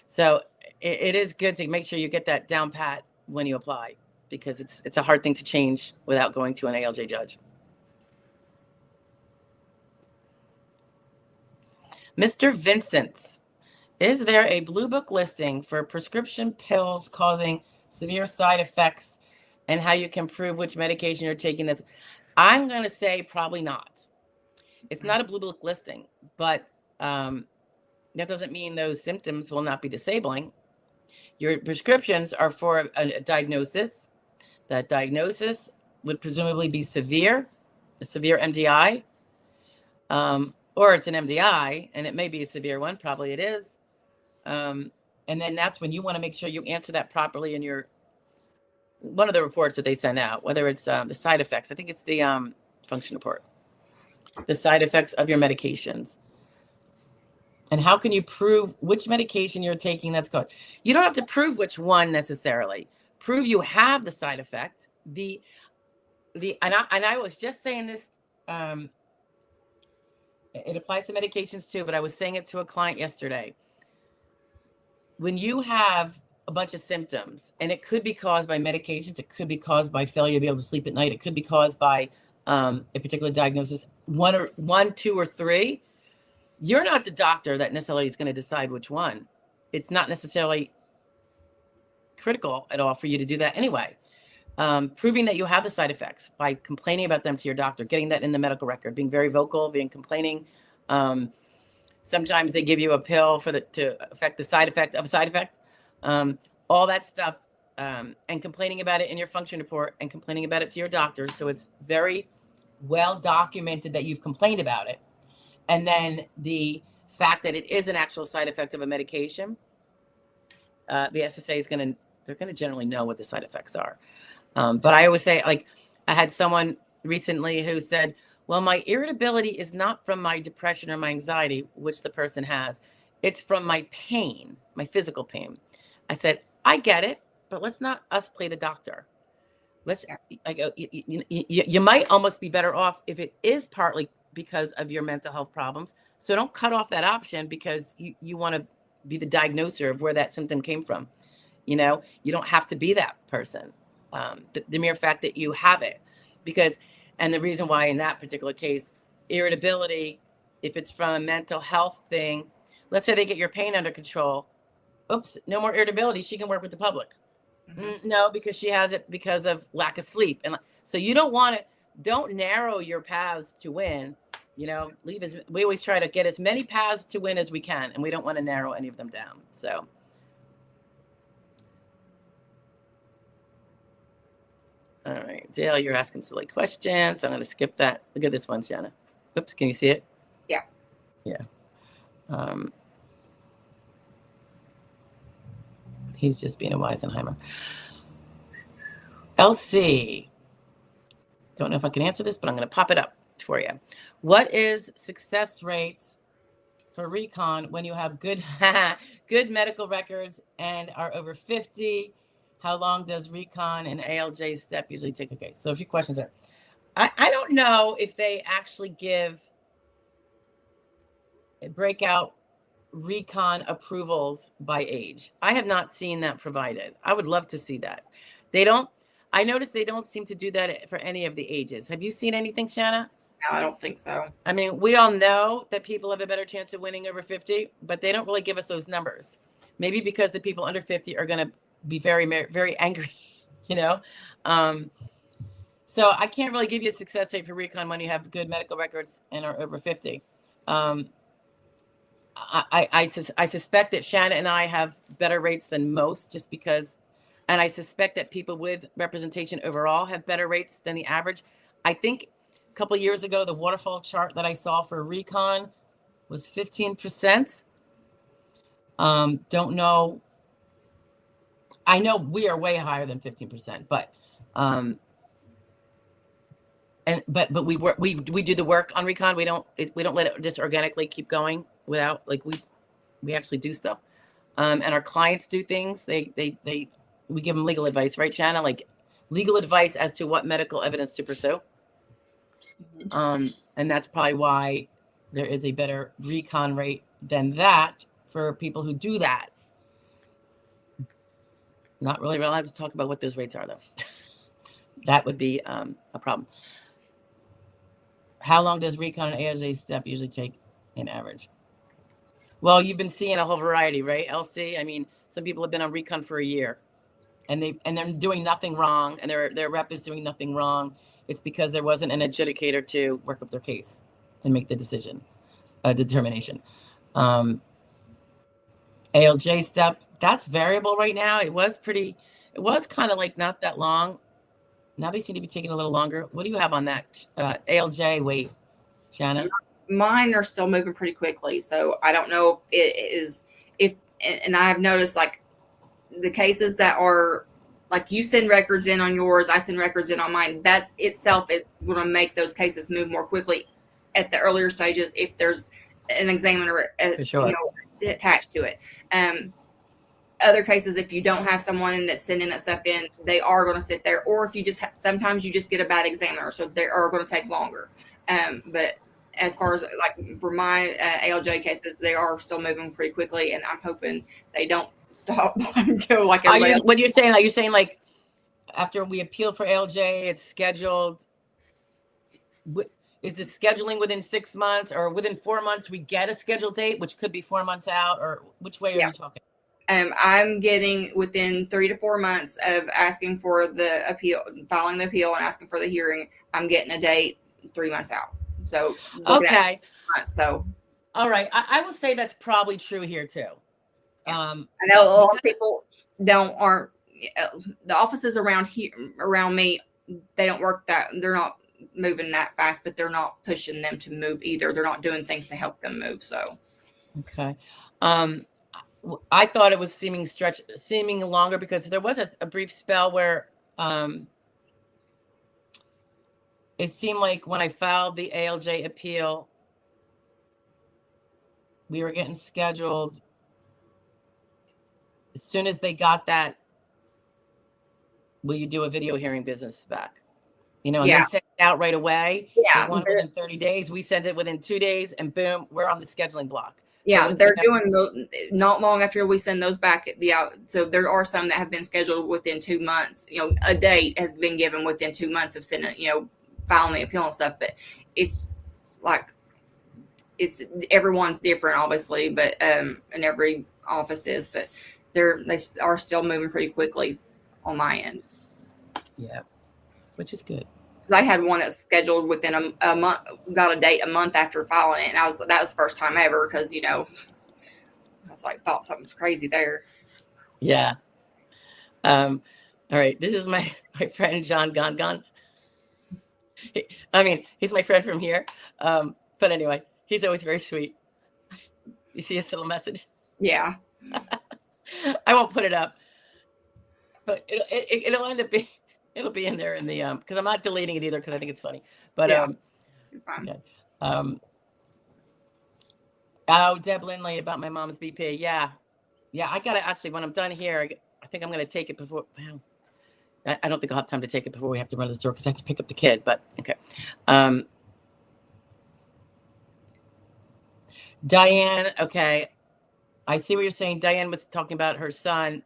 so it is good to make sure you get that down pat when you apply, because it's a hard thing to change without going to an ALJ judge. Mr. Vincent, is there a blue book listing for prescription pills causing severe side effects and how you can prove which medication you're taking? That's, I'm going to say probably not. It's not a blue book listing, but that doesn't mean those symptoms will not be disabling. Your prescriptions are for a diagnosis. That diagnosis would presumably be severe, a severe MDI, or it's an MDI, and it may be a severe one. Probably it is. And then that's when you want to make sure you answer that properly in your one of the reports that they send out, whether it's the side effects. I think it's the function report, the side effects of your medications. And how can you prove which medication you're taking that's caused? You don't have to prove which one necessarily. Prove you have the side effect. And I was just saying this. It applies to medications too, but I was saying it to a client yesterday. When you have a bunch of symptoms, and it could be caused by medications, it could be caused by failure to be able to sleep at night, it could be caused by a particular diagnosis, one, two, or three. You're not the doctor that necessarily is going to decide which one. It's not necessarily critical at all for you to do that anyway. Proving that you have the side effects by complaining about them to your doctor, getting that in the medical record, being very vocal, being complaining. Sometimes they give you a pill to affect the side effect of a side effect. All that stuff, and complaining about it in your function report and complaining about it to your doctor. So it's very well documented that you've complained about it. And then the fact that it is an actual side effect of a medication, the SSA they're going to generally know what the side effects are. But I always say, like, I had someone recently who said, well, my irritability is not from my depression or my anxiety, which the person has. It's from my pain, my physical pain. I said, I get it, but let's not us play the doctor. You might almost be better off if it is partly because of your mental health problems. So don't cut off that option because you want to be the diagnoser of where that symptom came from. You don't have to be that person. The mere fact that you have it, and the reason why in that particular case, irritability, if it's from a mental health thing, let's say they get your pain under control. Oops, no more irritability. She can work with the public. Mm-hmm. No, because she has it because of lack of sleep. And so you don't narrow your paths to win, we always try to get as many paths to win as we can. And we don't want to narrow any of them down. So. All right, Dale, you're asking silly questions. So I'm going to skip that. Look at this one, Shanna. Oops, can you see it? Yeah. Yeah. He's just being a Weisenheimer. LC. Don't know if I can answer this, but I'm going to pop it up for you. What is success rates for recon when you have good medical records and are over 50? How long does Recon and ALJ step usually take? Okay, so a few questions there. I don't know if they actually break out Recon approvals by age. I have not seen that provided. I would love to see that. I noticed they don't seem to do that for any of the ages. Have you seen anything, Shanna? No, I don't think so. I mean, we all know that people have a better chance of winning over 50, but they don't really give us those numbers. Maybe because the people under 50 are going to be very, very angry, So I can't really give you a success rate for Recon when you have good medical records and are over 50. I suspect that Shanna and I have better rates than most just because, and I suspect that people with representation overall have better rates than the average. I think a couple of years ago, the waterfall chart that I saw for Recon was 15%. Don't know. I know we are way higher than 15%, but but we do the work on Recon. We don't let it just organically keep going without, like, we actually do stuff. And our clients do things. We give them legal advice, right, Shanna? Like legal advice as to what medical evidence to pursue. And that's probably why there is a better Recon rate than that for people who do that. Not really allowed to talk about what those rates are, though. That would be a problem. How long does Recon and ALJ step usually take in average? Well, you've been seeing a whole variety, right, LC? I mean, some people have been on Recon for a year, and they're doing nothing wrong, and their rep is doing nothing wrong. It's because there wasn't an adjudicator to work up their case and make the determination. ALJ step, that's variable right now. It was kind of like not that long. Now they seem to be taking a little longer. What do you have on that ALJ? Wait, Shanna? Mine are still moving pretty quickly, so I don't know if and I've noticed like the cases that are like you send records in on yours, I send records in on mine. That itself is going to make those cases move more quickly at the earlier stages if there's an examiner Sure. attached to it. Other cases, if you don't have someone that's sending that stuff in, they are going to sit there. Or if you just sometimes you just get a bad examiner, so they are going to take longer. But as far as like for my ALJ cases, they are still moving pretty quickly, and I'm hoping they don't stop and go like everybody else. What are you saying? Are you saying like after we appeal for ALJ, it's scheduled? Is it scheduling within 6 months, or within 4 months we get a scheduled date, which could be 4 months out, or which way are you talking? I'm getting within 3 to 4 months of asking for the appeal, filing the appeal and asking for the hearing. I'm getting a date 3 months out. So, okay. So, all right. I will say that's probably true here too. I know a lot of people aren't the offices around me, they don't work that, they're not moving that fast, but they're not pushing them to move either. They're not doing things to help them move. So, okay. I thought it was seeming longer because there was a brief spell where it seemed like when I filed the ALJ appeal, we were getting scheduled. As soon as they got that, will you do a video hearing business back? And they sent it out right away. Yeah. They want it within 30 days. We sent it within 2 days, and boom, we're on the scheduling block. Yeah, so they're doing not long after we send those back at the out. So there are some that have been scheduled within 2 months. A date has been given within 2 months of sending, filing the appeal and stuff. But it's like everyone's different, obviously, but and every office is, but they are still moving pretty quickly on my end. Yeah, which is good. I had one that's scheduled within a month, got a date a month after filing it. And that was the first time ever because, I was like, thought something was crazy there. Yeah. All right. This is my friend, John Gon. He's my friend from here. But anyway, he's always very sweet. You see his little message? Yeah. I won't put it up, but it'll end up being. It'll be in there in the because I'm not deleting it either because I think it's funny. But okay. Deb Lindley about my mom's BP. Yeah. I gotta actually when I'm done here, I think I'm gonna take it before. Well, I don't think I'll have time to take it before we have to run to the store because I have to pick up the kid. But okay. Diane. Okay, I see what you're saying. Diane was talking about her son.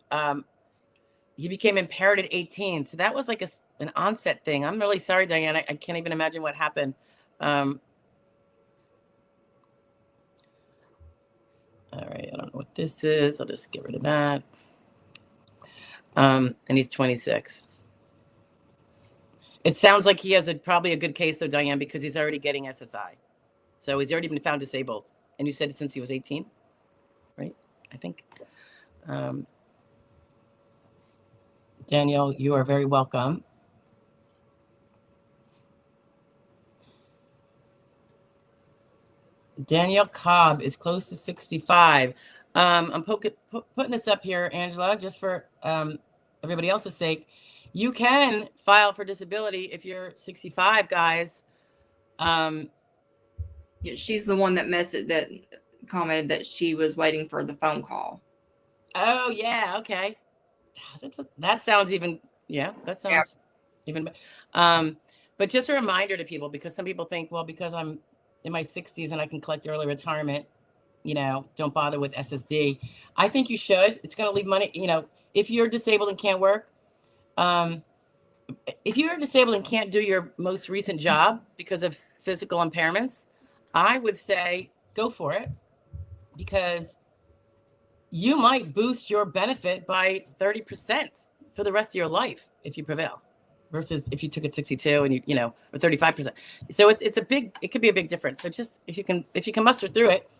He became impaired at 18. So that was like an onset thing. I'm really sorry, Diane. I can't even imagine what happened. All right. I don't know what this is. I'll just get rid of that. And he's 26. It sounds like he has probably a good case, though, Diane, because he's already getting SSI. So he's already been found disabled. And you said since he was 18, right? I think. Danielle, you are very welcome. Danielle Cobb is close to 65. I'm putting this up here, Angela, just for everybody else's sake. You can file for disability if you're 65, guys. She's the one that commented that she was waiting for the phone call. Oh, yeah. Okay. That sounds even, that sounds even better. But just a reminder to people, because some people think, well, because I'm in my 60s and I can collect early retirement, don't bother with SSD. I think you should. It's going to leave money, if you're disabled and can't work. If you're disabled and can't do your most recent job because of physical impairments, I would say go for it. because you might boost your benefit by 30% for the rest of your life if you prevail, versus if you took it 62 and you know, or 35%. So it's a big, it could be a big difference. So just if you can muster through it,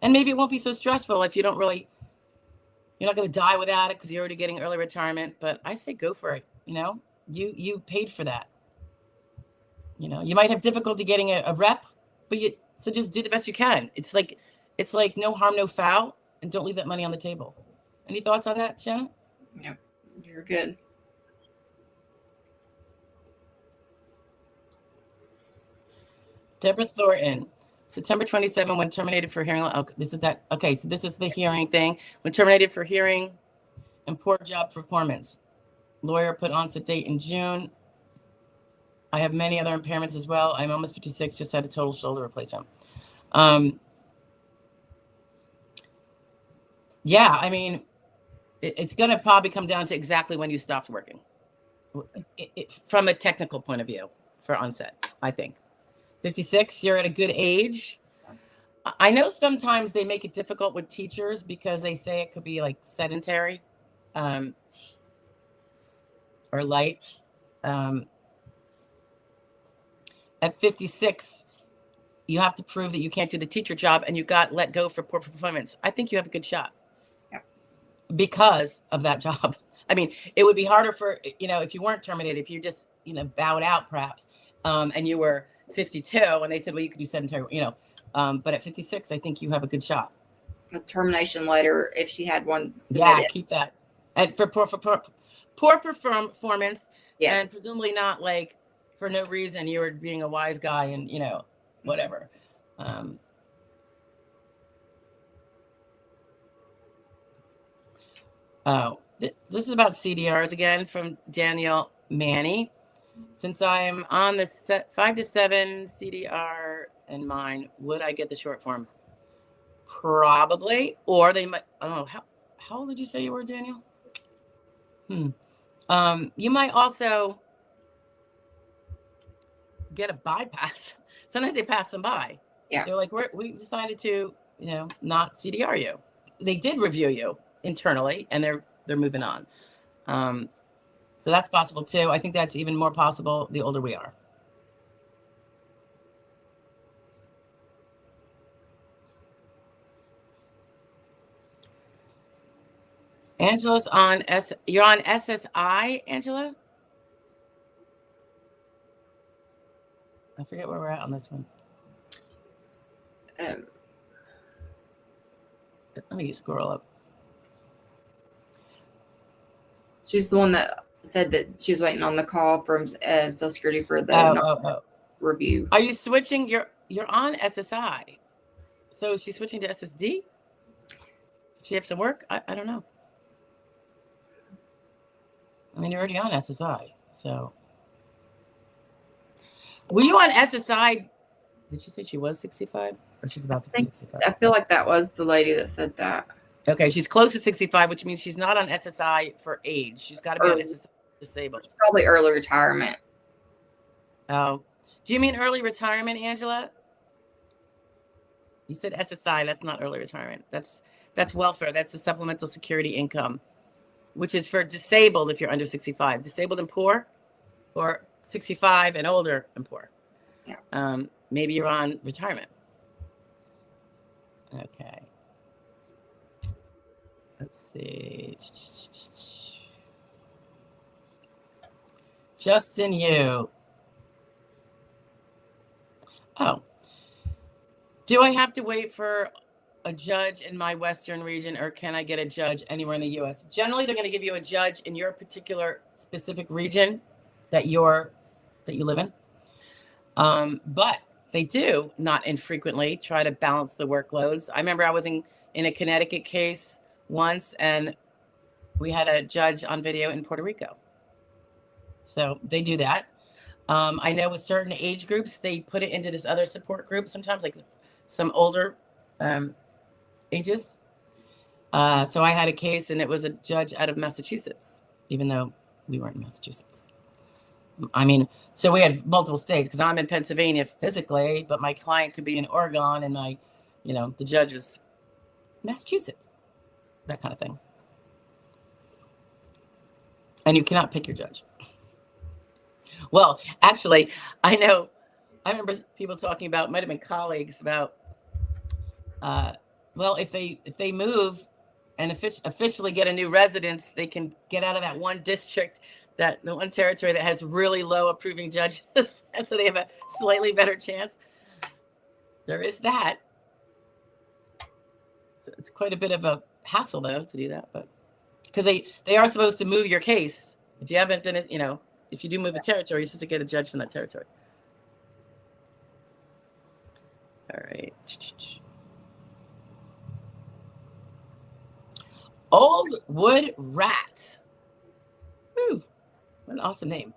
and maybe it won't be so stressful if you don't really, you're not going to die without it because you're already getting early retirement. But I say go for it. You know, you paid for that. You know, you might have difficulty getting a rep, but so just do the best you can. It's like no harm, no foul, and don't leave that money on the table. Any thoughts on that, Shanna? Yep, you're good. Deborah Thornton, September 27, when terminated for hearing. Okay, this is that. Okay, so this is the hearing thing. When terminated for hearing and poor job performance. Lawyer put onset date in June. I have many other impairments as well. I'm almost 56, just had a total shoulder replacement. Yeah, I mean, it's going to probably come down to exactly when you stopped working from a technical point of view for onset, I think. 56, you're at a good age. I know sometimes they make it difficult with teachers because they say it could be like sedentary or light. At 56, you have to prove that you can't do the teacher job and you got let go for poor performance. I think you have a good shot because of that job. I mean, it would be harder for, you know, if you weren't terminated, if you just, you know, bowed out perhaps, and you were 52 and they said, well, you could do sedentary, you know, but at 56, I think you have a good shot. A termination letter, if she had one submitted. Yeah, keep that. And for poor performance, yes. And presumably not like for no reason you were being a wise guy and, you know, whatever. This is about CDRs again from Daniel Manny. Since I'm on the 5 to 7 CDR and MINE, would I get the short form? Probably, or they might. I don't know. How old did you say you were, Daniel? You might also get a bypass. Sometimes they pass them by. Yeah. They're like, we decided to, you know, not CDR you. They did review you internally, and they're moving on. So that's possible too. I think that's even more possible the older we are. Angela's on you're on SSI, Angela? I forget where we're at on this one. Let me scroll up. She's the one that said that she was waiting on the call from Social Security for the review. Are you switching? You're on SSI. So is she switching to SSD? Did she have some work? I don't know. I mean, you're already on SSI. So were you on SSI? Did she say she was 65? Or she's about to be 65? I feel like that was the lady that said that. Okay, she's close to 65, which means she's not on SSI for age. She's got to be on SSI disabled. Probably early retirement. Oh, do you mean early retirement, Angela? You said SSI. That's not early retirement. That's welfare. That's the supplemental security income, which is for disabled if you're under 65. Disabled and poor, or 65 and older and poor. Yeah. Maybe you're on retirement. Okay. Let's see. Justin, you. Oh. Do I have to wait for a judge in my Western region, or can I get a judge anywhere in the U.S.? Generally, they're going to give you a judge in your particular specific region that you live in. But they do not infrequently try to balance the workloads. I remember I was in a Connecticut case once, and we had a judge on video in Puerto Rico. So they do that. I know with certain age groups, they put it into this other support group sometimes, like some older ages. So I had a case, and it was a judge out of Massachusetts, even though we weren't in Massachusetts. I mean, so we had multiple states, because I'm in Pennsylvania physically, but my client could be in Oregon, and the judge was Massachusetts, that kind of thing. And you cannot pick your judge. Well, actually, I remember people talking about, might have been colleagues, about, well, if they move and officially get a new residence, they can get out of that one district, the one territory that has really low approving judges, and so they have a slightly better chance. There is that. It's quite a bit of a hassle, though, to do that, but because they are supposed to move your case. If you haven't been, if you do move a territory, you're supposed to get a judge from that territory. All right. Old Wood Rat. Woo, what an awesome name.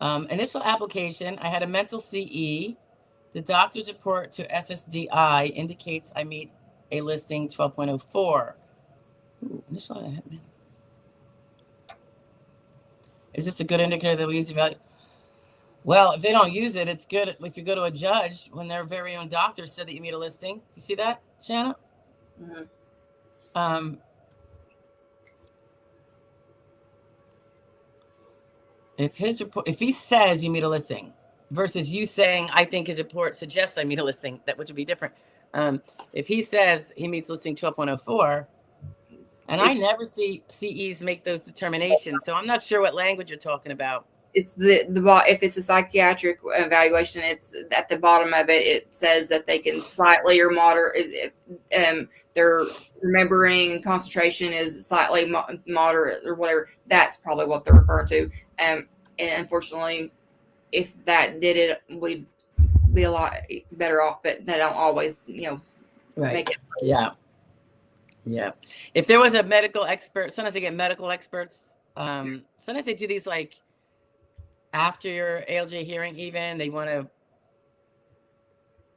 Initial application, I had a mental CE. The doctor's report to SSDI indicates I meet a listing 12.04. Ooh, initial. Is this a good indicator that we use the value? Well, if they don't use it, it's good if you go to a judge when their very own doctor said that you meet a listing. You see that, Shanna? Mm-hmm. If he says you meet a listing versus you saying, I think his report suggests I meet a listing, that which would be different. If he says he meets listing 12.04, and I never see CEs make those determinations, so I'm not sure what language you're talking about. It's if it's a psychiatric evaluation, it's at the bottom of it. It says that they can slightly or moderate. Their remembering concentration is slightly moderate or whatever. That's probably what they're referring to. And unfortunately, if that did it, we'd be a lot better off. But they don't always, right. Make it. Yeah. Yeah. If there was a medical expert, sometimes they get medical experts. Sometimes they do these like after your ALJ hearing, even they want to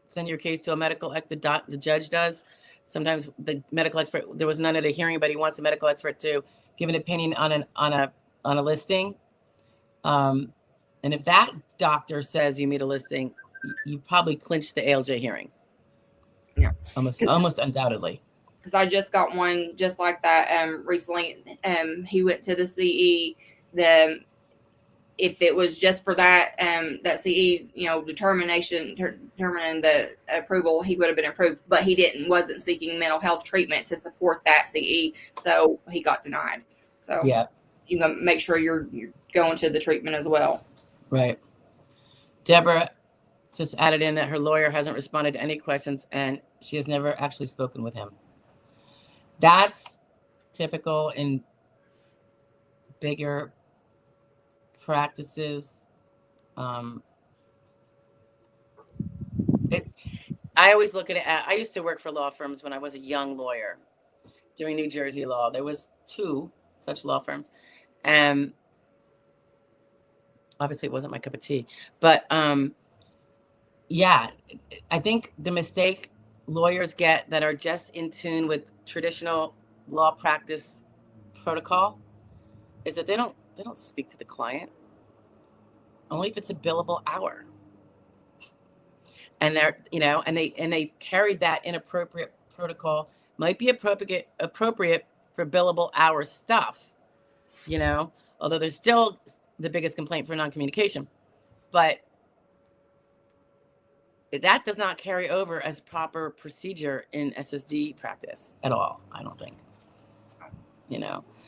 send your case to a medical, the judge does. Sometimes the medical expert, there was none at a hearing, but he wants a medical expert to give an opinion on a listing. And if that doctor says you meet a listing, you probably clinch the ALJ hearing. Yeah. Almost undoubtedly. Because I just got one just like that recently. He went to the CE. If it was just for that that CE, determining the approval, he would have been approved. But he wasn't seeking mental health treatment to support that CE, so he got denied. So yeah, you gotta make sure you're going to the treatment as well. Right. Deborah just added in that her lawyer hasn't responded to any questions and she has never actually spoken with him. That's typical in bigger practices. I always look at it. I used to work for law firms when I was a young lawyer doing New Jersey law. There was 2 such law firms. Obviously it wasn't my cup of tea, but yeah, I think the mistake lawyers get that are just in tune with traditional law practice protocol is that they don't speak to the client only if it's a billable hour. And they're, and they carried that inappropriate protocol, might be appropriate for billable hour stuff, although there's still the biggest complaint for non-communication, but that does not carry over as proper procedure in SSD practice at all. I don't think,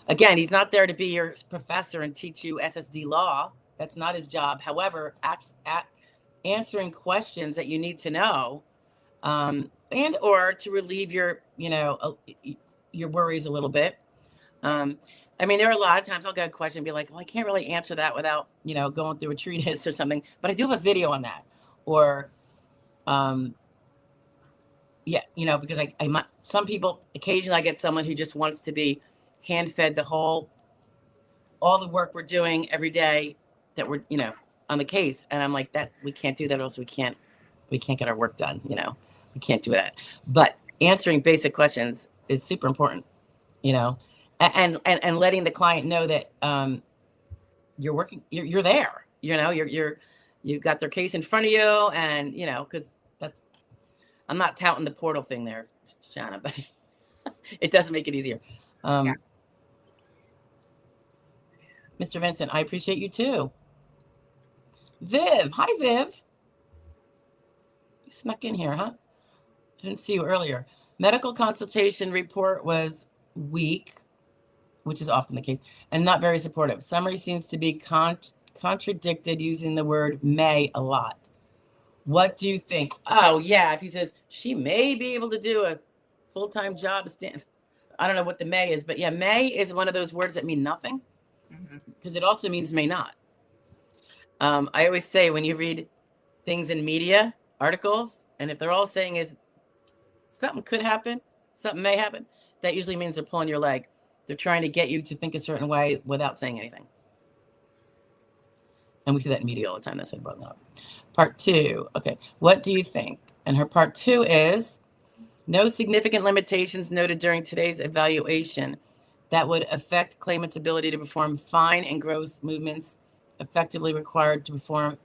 again, he's not there to be your professor and teach you SSD law. That's not his job. However, answering questions that you need to know, and or to relieve your worries a little bit. There are a lot of times I'll get a question and be like, well, I can't really answer that without, going through a treatise or something, but I do have a video on that. Or, because some people, occasionally I get someone who just wants to be hand-fed all the work we're doing every day that we're, on the case. And I'm like, that we can't do that. Also, we can't get our work done. We can't do that. But answering basic questions is super important, and letting the client know that you're working, you're there, you've got their case in front of you, and because I'm not touting the portal thing there, Shanna, but It does make it easier. Yeah. Mr. Vincent, I appreciate you too. Viv, hi Viv. You snuck in here, huh? I didn't see you earlier. Medical consultation report was weak, which is often the case, and not very supportive. Summary seems to be contradicted using the word may a lot. What do you think? Oh, yeah. If he says she may be able to do a full-time job, I don't know what the may is, but yeah, may is one of those words that mean nothing because it also means may not. I always say when you read things in media articles, and if they're all saying is something could happen, something may happen, that usually means they're pulling your leg. They're trying to get you to think a certain way without saying anything. And we see that in media all the time. That's what I brought that up. Part 2. Okay. What do you think? And her part 2 is no significant limitations noted during today's evaluation that would affect claimant's ability to perform fine and gross movements effectively required to perform.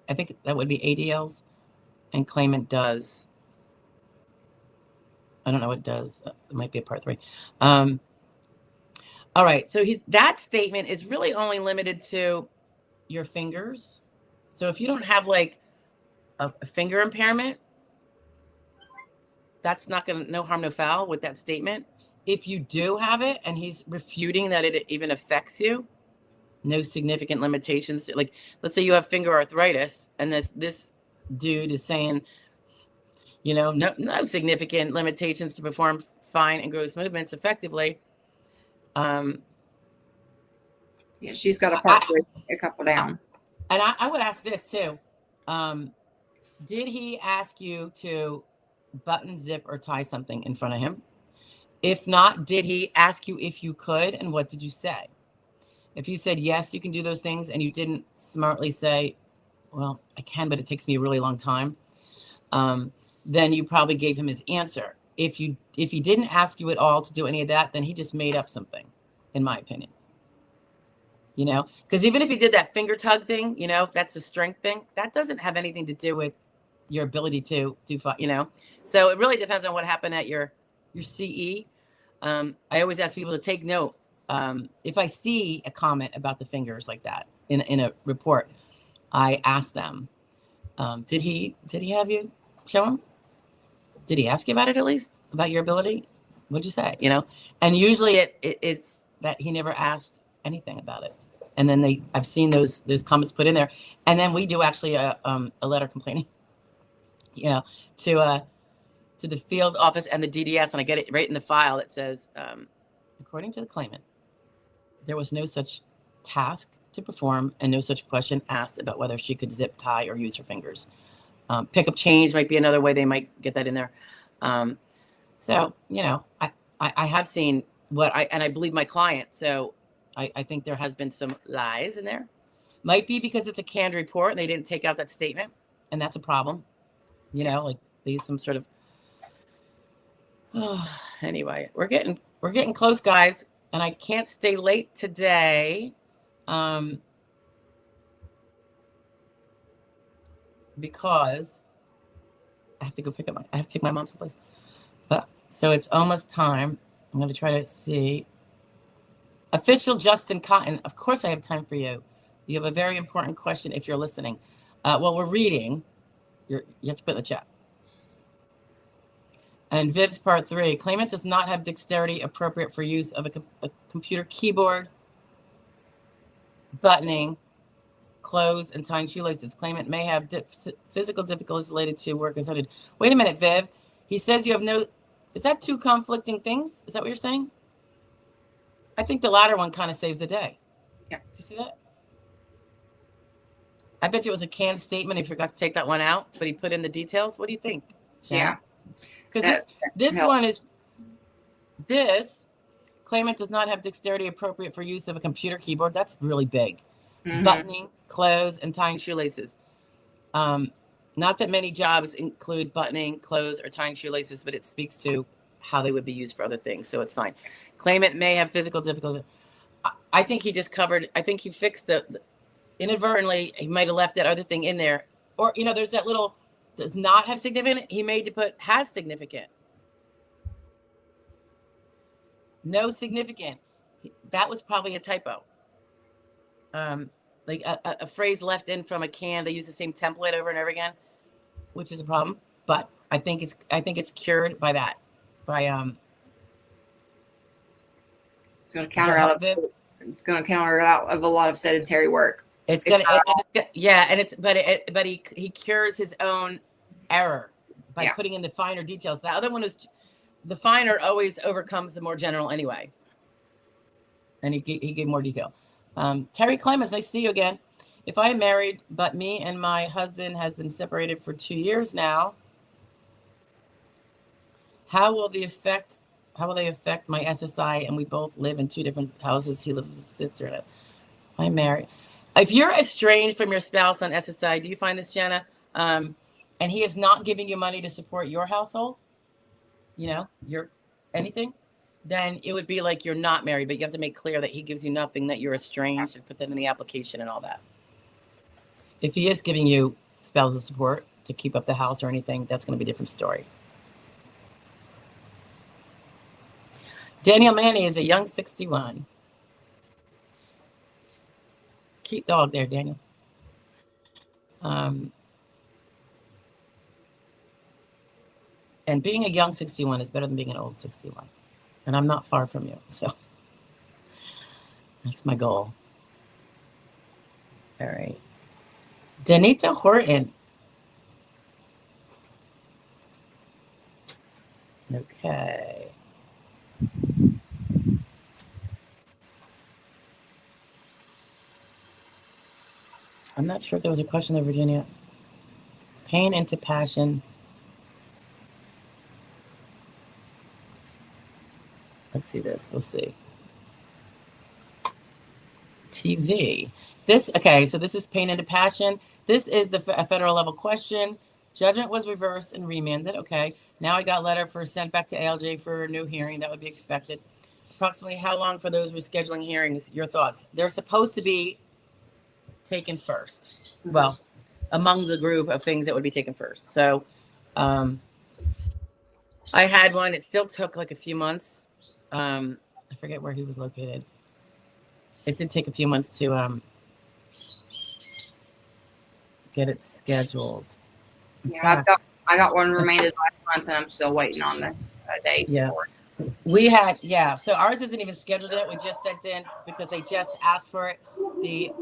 I think that would be ADLs, and claimant does. I don't know what it does. It might be a part 3. All right. So that statement is really only limited to your fingers. So if you don't have like a finger impairment, that's not going to, no harm, no foul with that statement. If you do have it and he's refuting that it even affects you, no significant limitations. Like, let's say you have finger arthritis and this dude is saying, you know, no significant limitations to perform fine and gross movements effectively. Yeah, she's got a part 3, a couple down. And I would ask this too. Did he ask you to button, zip, or tie something in front of him? If not, did he ask you if you could, and what did you say? If you said, yes, you can do those things, and you didn't smartly say, well, I can, but it takes me a really long time, then you probably gave him his answer. If he didn't ask you at all to do any of that, then he just made up something, in my opinion. You know, because even if he did that finger tug thing, you know, if that's a strength thing, that doesn't have anything to do with your ability to do, you know. So it really depends on what happened at your CE. I always ask people to take note. If I see a comment about the fingers like that in a report, I ask them, did he have you show him? Did he ask you about it at least, about your ability? What'd you say? You know, and usually it's that he never asked anything about it. And then I've seen those comments put in there. And then we do actually a letter complaining, you know, to the field office and the DDS. And I get it right in the file that says, according to the claimant, there was no such task to perform and no such question asked about whether she could zip, tie, or use her fingers. Pick up change might be another way they might get that in there. So, you know, I have seen and I believe my client. So I think there has been some lies in there. Might be because it's a canned report and they didn't take out that statement. And that's a problem. You know, like they use some sort of, anyway, we're getting close, guys. And I can't stay late today. Because I have to go I have to take my mom someplace. But so it's almost time. I'm going to try to see. Official Justin Cotton. Of course I have time for you. You have a very important question if you're listening. Well, we're reading. You have to put in the chat. And Viv's part 3. Claimant does not have dexterity appropriate for use of a computer keyboard, buttoning, clothes, and tying shoelaces. Claimant may have physical difficulties related to work as noted. Wait a minute, Viv. He says you have no. Is that two conflicting things? Is that what you're saying? I think the latter one kind of saves the day. Yeah. Do you see that? I bet you it was a canned statement. He forgot to take that one out, but he put in the details. What do you think, Shanna? Yeah. Because this one is this. Claimant does not have dexterity appropriate for use of a computer keyboard. That's really big. Mm-hmm. Buttoning, clothes, and tying shoelaces. Not that many jobs include buttoning, clothes, or tying shoelaces, but it speaks to how they would be used for other things. So it's fine. Claimant may have physical difficulty. I think he just covered. I think he fixed the inadvertently. He might have left that other thing in there. Or, you know, there's that little does not have significant. He made to put has significant. No significant. That was probably a typo. Like a phrase left in from a can. They use the same template over and over again, which is a problem. But I think it's cured by that. By It's going to counter out. It's going to counter out of a lot of sedentary work. It's gonna, but he cures his own error by putting in the finer details. The other one is the finer always overcomes the more general anyway. And he gave more detail. Terry Clemens, nice to see you again. If I am married, but me and my husband has been separated for 2 years now, how will they affect my SSI? And we both live in 2 different houses. He lives with his sister. I'm married. If you're estranged from your spouse on SSI, do you find this, Shanna? And he is not giving you money to support your household, your anything, then it would be like you're not married, but you have to make clear that he gives you nothing, that you're estranged, and put that in the application and all that. If he is giving you spousal support to keep up the house or anything, that's going to be a different story. Daniel Manny is a young 61. Cute dog there, Daniel. And being a young 61 is better than being an old 61. And I'm not far from you, so that's my goal. All right. Danita Horton. Okay. I'm not sure if there was a question there, Virginia. Pain into passion. Let's see this. We'll see. TV. Okay, so this is pain into passion. This is a federal level question. Judgment was reversed and remanded. Okay, now I got letter sent back to ALJ for a new hearing. That would be expected. Approximately how long for those rescheduling hearings? Your thoughts? They're supposed to be taken first. Well, among the group of things that would be taken first. So I had one. It still took like a few months. I forget where he was located. It did take a few months to get it scheduled. Yeah, I got one remanded last month, and I'm still waiting on the date. Yeah, we had. Yeah, so ours isn't even scheduled yet. We just sent in because they just asked for it, the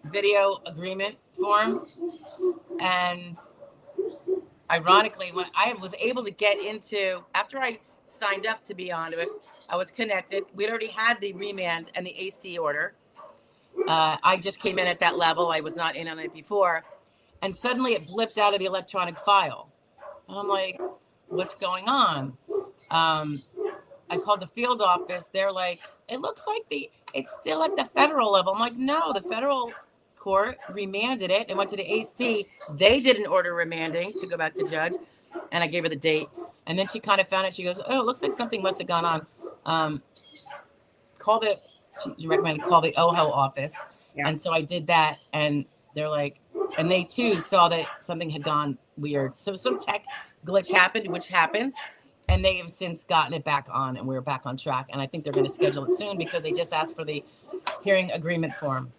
video agreement form, and ironically, when I was able to get into after I signed up to be on it, I was connected. We'd already had the remand and the AC order. I just came in at that level. I was not in on it before. And suddenly it blipped out of the electronic file. And I'm like, what's going on? I called the field office. They're like, it looks like it's still at the federal level. I'm like, no, the federal court remanded it. It went to the AC. They did an order remanding to go back to judge. And I gave her the date. And then she kind of found it. She goes, oh, it looks like something must have gone on. She recommended call the OHO office. Yeah. And so I did that. And they're like, and they too saw that something had gone weird. So some tech glitch happened, which happens. And they have since gotten it back on, and we're back on track. And I think they're going to schedule it soon because they just asked for the hearing agreement form.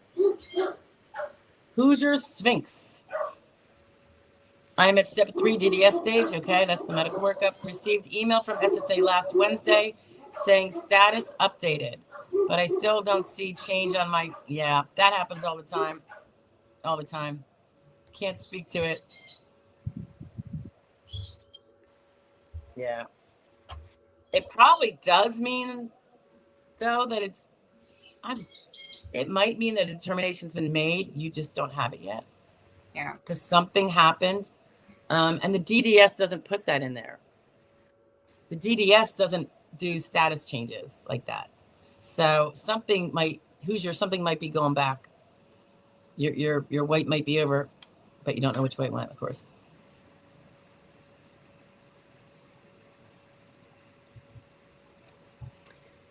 Hoosier Sphinx. I am at step 3 DDS stage. Okay, that's the medical workup. Received email from SSA last Wednesday saying status updated, but I still don't see change on my, that happens all the time. All the time. Can't speak to it. Yeah. It probably does mean, though, that it might mean that a determination's been made. You just don't have it yet. Yeah. Because something happened. And the DDS doesn't put that in there. The DDS doesn't do status changes like that. So something might be going back. Your weight might be over, but you don't know which way it went, of course.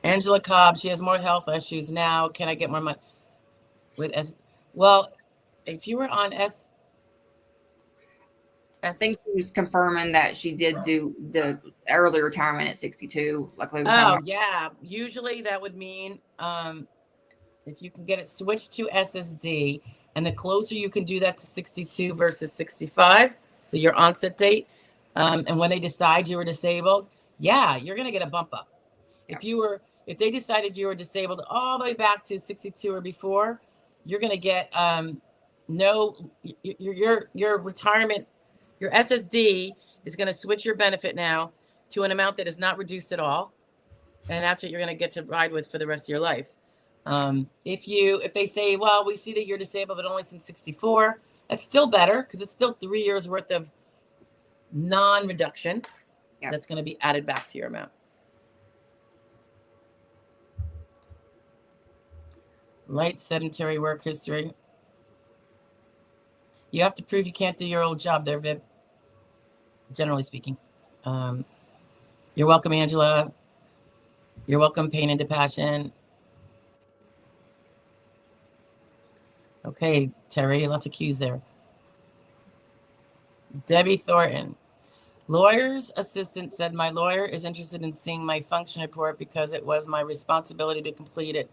Angela Cobb, she has more health issues now. Can I get more money with S? Well, if you were on S, I think she was confirming that she did do the early retirement at 62. Like we were talking Oh, about. yeah. Usually that would mean if you can get it switched to SSD, and the closer you can do that to 62 versus 65, so your onset date, and when they decide you were disabled, yeah, you're going to get a bump up. Yeah. If they decided you were disabled all the way back to 62 or before, you're going to get your retirement, your SSD is going to switch your benefit now to an amount that is not reduced at all, and that's what you're going to get to ride with for the rest of your life. If they say, well, we see that you're disabled but only since 64, that's still better because it's still 3 years worth of non-reduction. Yeah. That's going to be added back to your amount. Light sedentary work history. You have to prove you can't do your old job there, Viv. Generally speaking. You're welcome, Angela. You're welcome, Pain into Passion. Okay, Terry, lots of cues there. Debbie Thornton. Lawyer's assistant said my lawyer is interested in seeing my function report because it was my responsibility to complete it.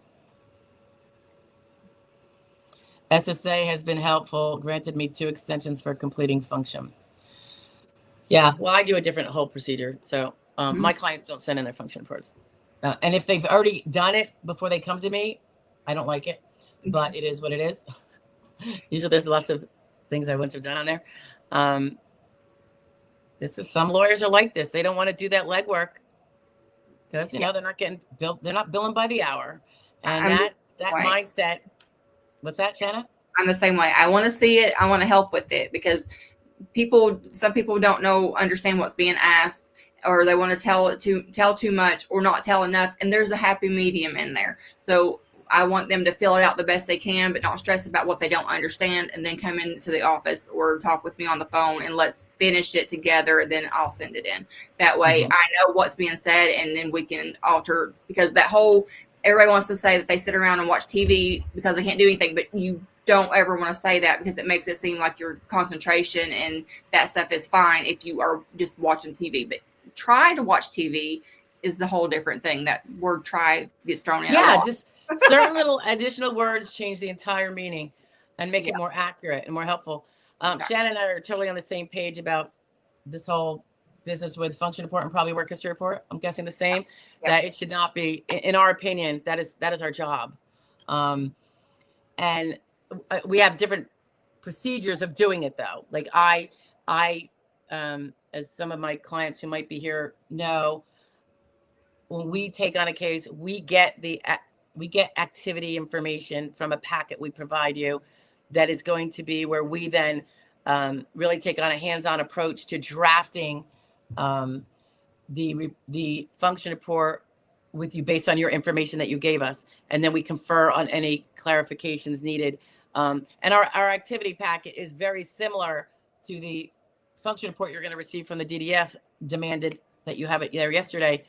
SSA has been helpful, granted me 2 extensions for completing function. Yeah, well, I do a different whole procedure. So my clients don't send in their function reports. And if they've already done it before they come to me, I don't like it, but it is what it is. Usually there's lots of things I wouldn't have done on there. Some lawyers are like this. They don't want to do that legwork because, they're not getting billed. They're not billing by the hour. And that mindset. What's that, Shanna? I'm the same way. I want to see it. I want to help with it because some people don't understand what's being asked, or they want to tell too much or not tell enough. And there's a happy medium in there. So I want them to fill it out the best they can, but don't stress about what they don't understand, and then come into the office or talk with me on the phone and let's finish it together. And then I'll send it in. That way I know what's being said, and then we can alter, because everybody wants to say that they sit around and watch TV because they can't do anything, but you don't ever want to say that because it makes it seem like your concentration and that stuff is fine if you are just watching TV. But try to watch TV is the whole different thing. That word "try" gets thrown in. Yeah, just certain little additional words change the entire meaning and make it more accurate and more helpful. Shannon and I are totally on the same page about this whole business with function report and probably work history report. I'm guessing the same. That it should not be, in our opinion, that is our job. And we have different procedures of doing it, though. Like I as some of my clients who might be here know, when we take on a case, we get activity information from a packet we provide you that is going to be where we then really take on a hands-on approach to drafting the function report with you based on your information that you gave us. And then we confer on any clarifications needed. And our activity packet is very similar to the function report you're going to receive from the DDS demanded that you have it there yesterday,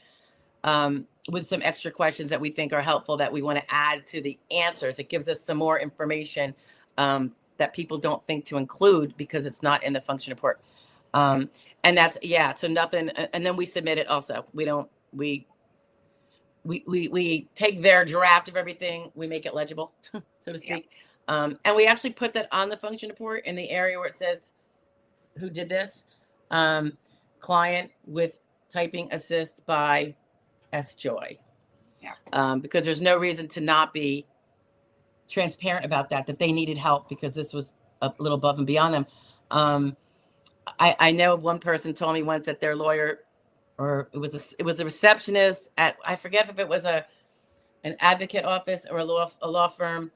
with some extra questions that we think are helpful that we want to add to the answers. It gives us some more information that people don't think to include because it's not in the function report. And that's, so nothing. And then we submit it also. We take their draft of everything. We make it legible, so to speak. And we actually put that on the function report in the area where it says who did this, client with typing assist by S. Joy. Because there's no reason to not be transparent about that they needed help because this was a little above and beyond them. I know one person told me once that their lawyer, or it was a receptionist at, I forget if it was an advocate office or a law firm,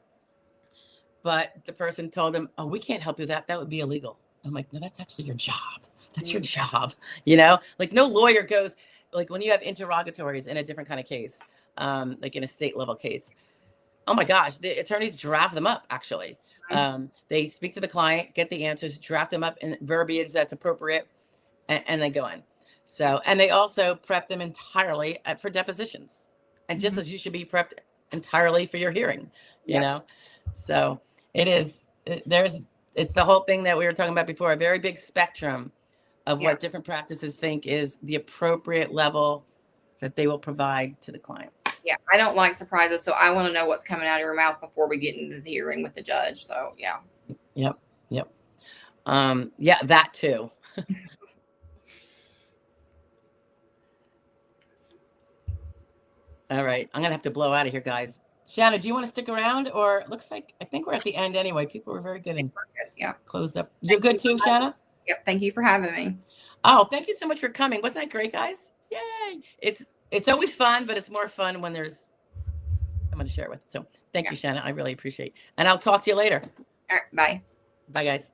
but the person told them, "Oh, we can't help you with that. That would be illegal." I'm like, "No, that's actually your job. That's your job." Like no lawyer goes, like when you have interrogatories in a different kind of case, like in a state level case. Oh my gosh, the attorneys draft them up actually. They speak to the client, get the answers, draft them up in verbiage that's appropriate, and they go in. So, and they also prep them entirely for depositions, and just as you should be prepped entirely for your hearing, you know? So it is, there's it's the whole thing that we were talking about before, a very big spectrum of Yeah. what different practices think is the appropriate level that they will provide to the client. Yeah, I don't like surprises, so I want to know what's coming out of your mouth before we get into the hearing with the judge. So yeah. Yep. Yeah, that too. All right, I'm gonna have to blow out of here, guys. Shanna, do you want to stick around, or it looks like I think we're at the end anyway. People were very good and Yeah. closed up. You're good too, Shanna? Yep. Thank you for having me. Oh, thank you so much for coming. Wasn't that great, guys? Yay! It's always fun, but it's more fun when there's someone to share it with. So thank you, Shanna. I really appreciate it. And I'll talk to you later. All right. Bye. Bye, guys.